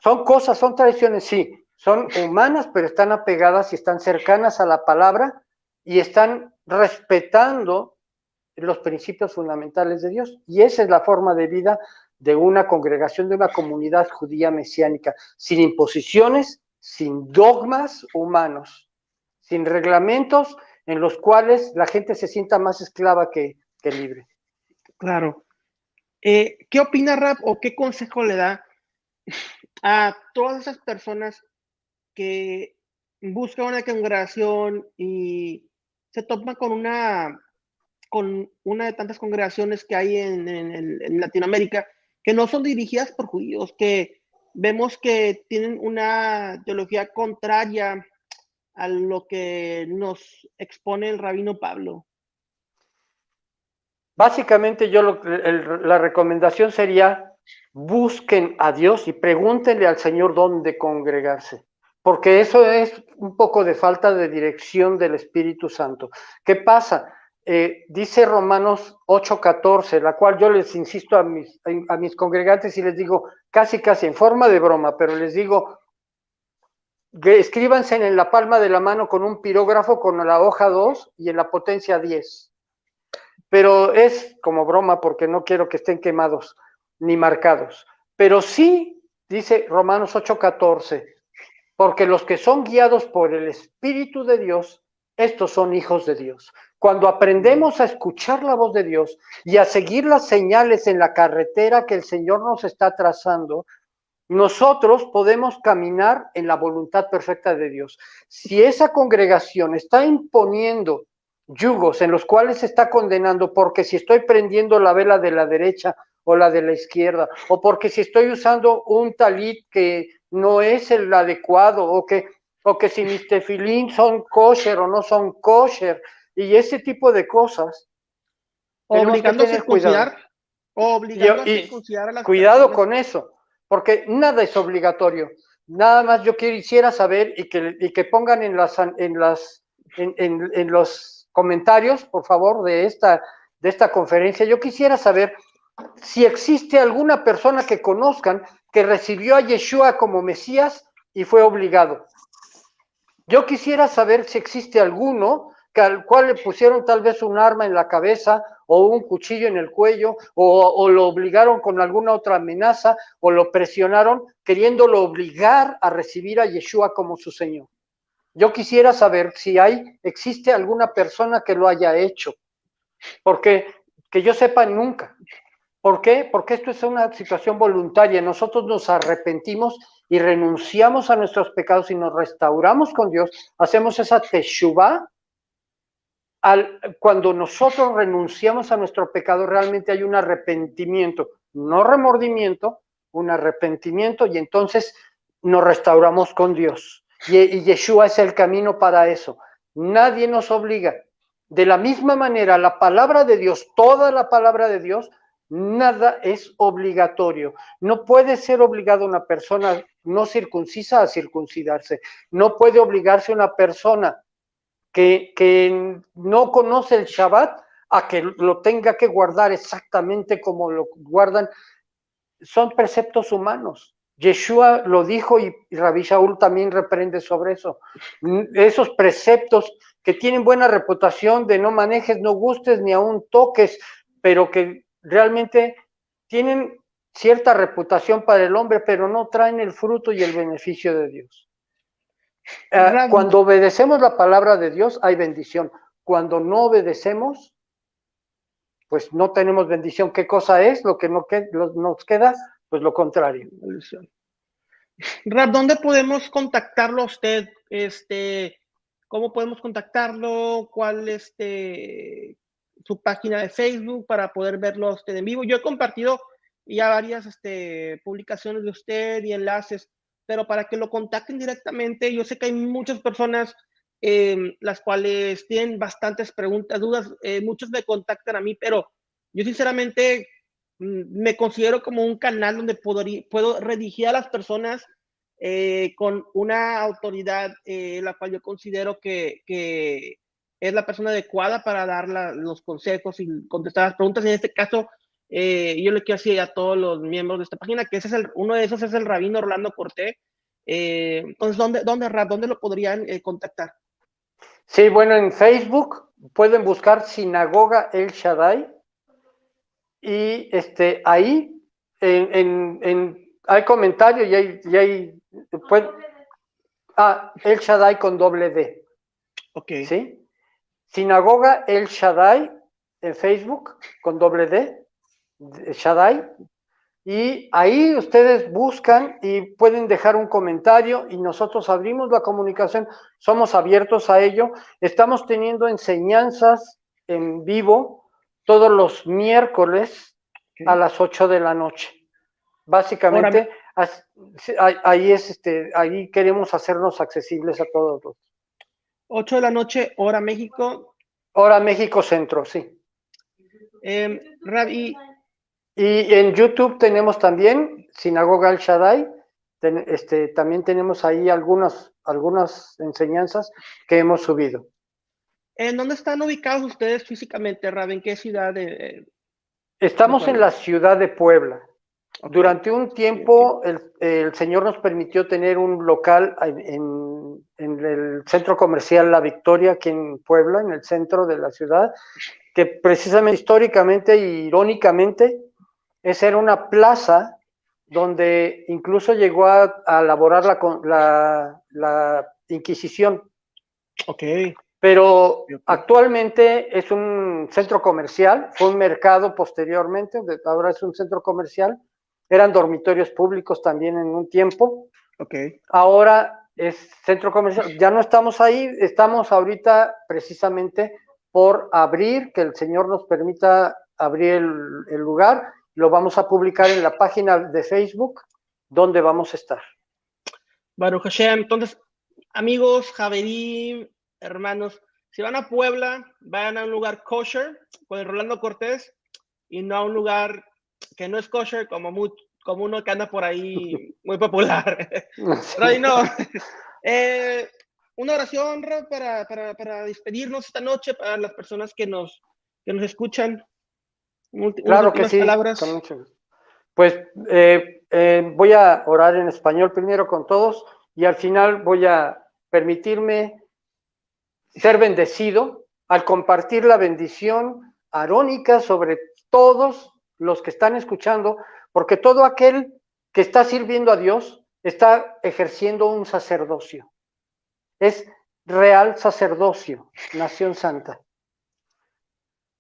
Son cosas, son tradiciones, sí, son humanas, pero están apegadas y están cercanas a la palabra y están respetando los principios fundamentales de Dios. Y esa es la forma de vida de una congregación, de una comunidad judía mesiánica, sin imposiciones, sin dogmas humanos, sin reglamentos en los cuales la gente se sienta más esclava que libre. Claro. ¿Qué opina Rab o qué consejo le da a todas esas personas que buscan una congregación y se topan con una de tantas congregaciones que hay en Latinoamérica que no son dirigidas por judíos, que vemos que tienen una teología contraria a lo que nos expone el rabino Pablo? Básicamente la recomendación sería busquen a Dios y pregúntenle al Señor dónde congregarse, porque eso es un poco de falta de dirección del Espíritu Santo. ¿Qué pasa? Dice Romanos 8:14, la cual yo les insisto a mis congregantes y les digo casi en forma de broma, pero les digo, escríbanse en la palma de la mano con un pirógrafo con la hoja 2 y en la potencia 10. Pero es como broma porque no quiero que estén quemados ni marcados. Pero sí, dice Romanos 8:14, porque los que son guiados por el Espíritu de Dios, estos son hijos de Dios. Cuando aprendemos a escuchar la voz de Dios y a seguir las señales en la carretera que el Señor nos está trazando, nosotros podemos caminar en la voluntad perfecta de Dios. Si esa congregación está imponiendo yugos en los cuales se está condenando porque si estoy prendiendo la vela de la derecha o la de la izquierda, o porque si estoy usando un talit que no es el adecuado, o que si mis tefilín son kosher o no son kosher, y ese tipo de cosas, Obligando a circuncidar, obligando a circuncidar a las cuidado con eso, porque nada es obligatorio. Nada más yo quisiera saber y que pongan en los comentarios, por favor, de esta conferencia, yo quisiera saber si existe alguna persona que conozcan que recibió a Yeshua como Mesías y fue obligado. Yo quisiera saber si existe alguno al cual le pusieron tal vez un arma en la cabeza o un cuchillo en el cuello o lo obligaron con alguna otra amenaza o lo presionaron queriéndolo obligar a recibir a Yeshua como su Señor. Yo quisiera saber si existe alguna persona que lo haya hecho, porque que yo sepa nunca. ¿Por qué? Porque esto es una situación voluntaria. Nosotros nos arrepentimos y renunciamos a nuestros pecados y nos restauramos con Dios. Hacemos esa teshuvá. Cuando nosotros renunciamos a nuestro pecado, realmente hay un arrepentimiento, no remordimiento, un arrepentimiento, y entonces nos restauramos con Dios. Y Yeshua es el camino para eso. Nadie nos obliga. De la misma manera, la palabra de Dios, toda la palabra de Dios, nada es obligatorio. No puede ser obligada una persona no circuncisa a circuncidarse. No puede obligarse una persona que no conoce el Shabbat a que lo tenga que guardar exactamente como lo guardan. Son preceptos humanos. Yeshua lo dijo y Rabbi Shaul también reprende sobre eso. Esos preceptos que tienen buena reputación de no manejes, no gustes, ni aún toques, pero que realmente tienen cierta reputación para el hombre, pero no traen el fruto y el beneficio de Dios. Cuando obedecemos la palabra de Dios hay bendición. Cuando no obedecemos, pues no tenemos bendición. ¿Qué cosa es? Lo que nos queda, pues lo contrario. Rab, ¿dónde podemos contactarlo a usted? ¿Cómo podemos contactarlo? ¿Cuál su página de Facebook para poder verlo a usted en vivo? Yo he compartido ya varias publicaciones de usted y enlaces, pero para que lo contacten directamente, yo sé que hay muchas personas las cuales tienen bastantes preguntas, dudas, muchos me contactan a mí, pero yo sinceramente me considero como un canal donde puedo redirigir a las personas con una autoridad la cual yo considero que es la persona adecuada para dar los consejos y contestar las preguntas. En este caso, yo le quiero decir a todos los miembros de esta página que uno de esos es el rabino Orlando Cortés. Entonces, ¿dónde lo podrían contactar? Sí, bueno, en Facebook pueden buscar Sinagoga El Shaddai y ahí hay comentarios y hay El Shaddai con doble D. Ok. ¿Sí? Sinagoga El Shaddai en Facebook con doble D, Shaddai. Y ahí ustedes buscan y pueden dejar un comentario y nosotros abrimos la comunicación, somos abiertos a ello. Estamos teniendo enseñanzas en vivo todos los miércoles a las 8 de la noche. Básicamente, ahí queremos hacernos accesibles a todos los. 8 de la noche, hora México. Hora México Centro, sí. Rabbi. Y en YouTube tenemos también Sinagoga El Shaddai. También tenemos ahí algunas enseñanzas que hemos subido. ¿En dónde están ubicados ustedes físicamente, Rabbi? ¿En qué ciudad? Estamos en la ciudad de Puebla. Okay. Durante un tiempo el Señor nos permitió tener un local en el centro comercial La Victoria, aquí en Puebla, en el centro de la ciudad, que precisamente históricamente e irónicamente esa era una plaza donde incluso llegó a elaborar la Inquisición. Ok. Pero actualmente es un centro comercial, fue un mercado posteriormente, ahora es un centro comercial, eran dormitorios públicos también en un tiempo. Ok. Ahora es centro comercial, ya no estamos ahí, estamos ahorita precisamente por abrir, que el Señor nos permita abrir el lugar. Lo vamos a publicar en la página de Facebook, donde vamos a estar. Baruch Hashem. Entonces, amigos, Javerí, hermanos, si van a Puebla, vayan a un lugar kosher con el Rolando Cortés y no a un lugar que no es kosher como uno que anda por ahí muy popular. Sí. No. Una oración para despedirnos esta noche, para las personas que nos escuchan. Claro que sí. Palabras. Con mucho gusto. Pues voy a orar en español primero con todos y al final voy a permitirme ser bendecido al compartir la bendición arónica sobre todos los que están escuchando, porque todo aquel que está sirviendo a Dios está ejerciendo un sacerdocio. Es real sacerdocio, nación santa.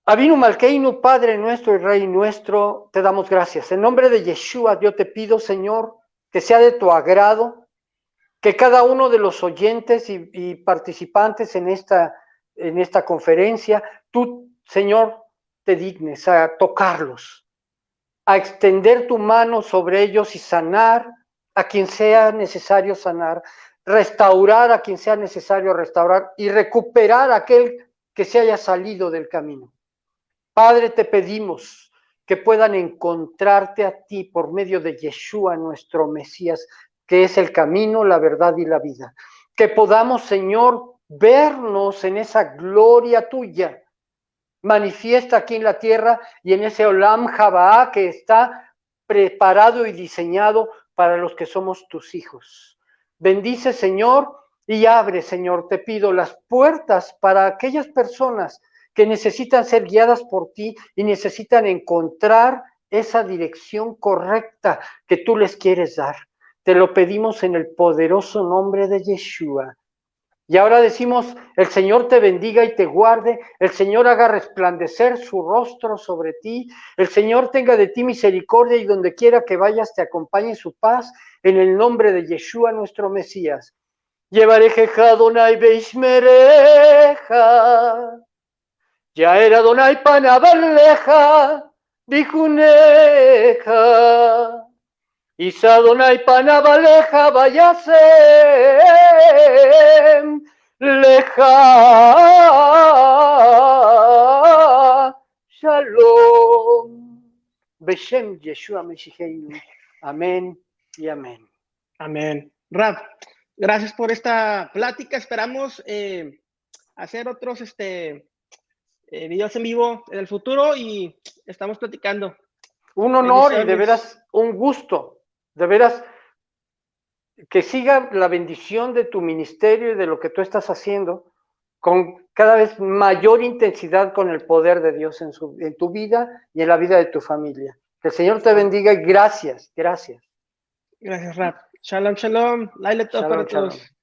Avinu Malkeinu, Padre nuestro y Rey nuestro, te damos gracias. En nombre de Yeshua, yo te pido, Señor, que sea de tu agrado, que cada uno de los oyentes y participantes en esta conferencia, tú, Señor, te dignes a tocarlos, a extender tu mano sobre ellos y sanar a quien sea necesario sanar, restaurar a quien sea necesario restaurar y recuperar a aquel que se haya salido del camino. Padre, te pedimos que puedan encontrarte a ti por medio de Yeshua, nuestro Mesías, que es el camino, la verdad y la vida. Que podamos, Señor, vernos en esa gloria tuya, manifiesta aquí en la tierra y en ese Olam Jabá que está preparado y diseñado para los que somos tus hijos. Bendice, Señor, y abre, Señor, te pido las puertas para aquellas personas que necesitan ser guiadas por ti y necesitan encontrar esa dirección correcta que tú les quieres dar. Te lo pedimos en el poderoso nombre de Yeshua. Y ahora decimos, el Señor te bendiga y te guarde, el Señor haga resplandecer su rostro sobre ti, el Señor tenga de ti misericordia y donde quiera que vayas te acompañe su paz, en el nombre de Yeshua nuestro Mesías. Llevarejeja Adonai Beishmereja, ya era Adonai Panabaleja, Bijuneja. Isa Adonai Panabaleja vayasem leja shalom. Beshem Yeshua Meshicheinu. Amén y amén. Amén. Rab, gracias por esta plática. Esperamos hacer otros videos en vivo en el futuro y estamos platicando. Un honor y de veras un gusto. De veras, que siga la bendición de tu ministerio y de lo que tú estás haciendo con cada vez mayor intensidad con el poder de Dios en tu vida y en la vida de tu familia. Que el Señor te bendiga y gracias, gracias. Gracias, Rab. Shalom, shalom. Laila para todos.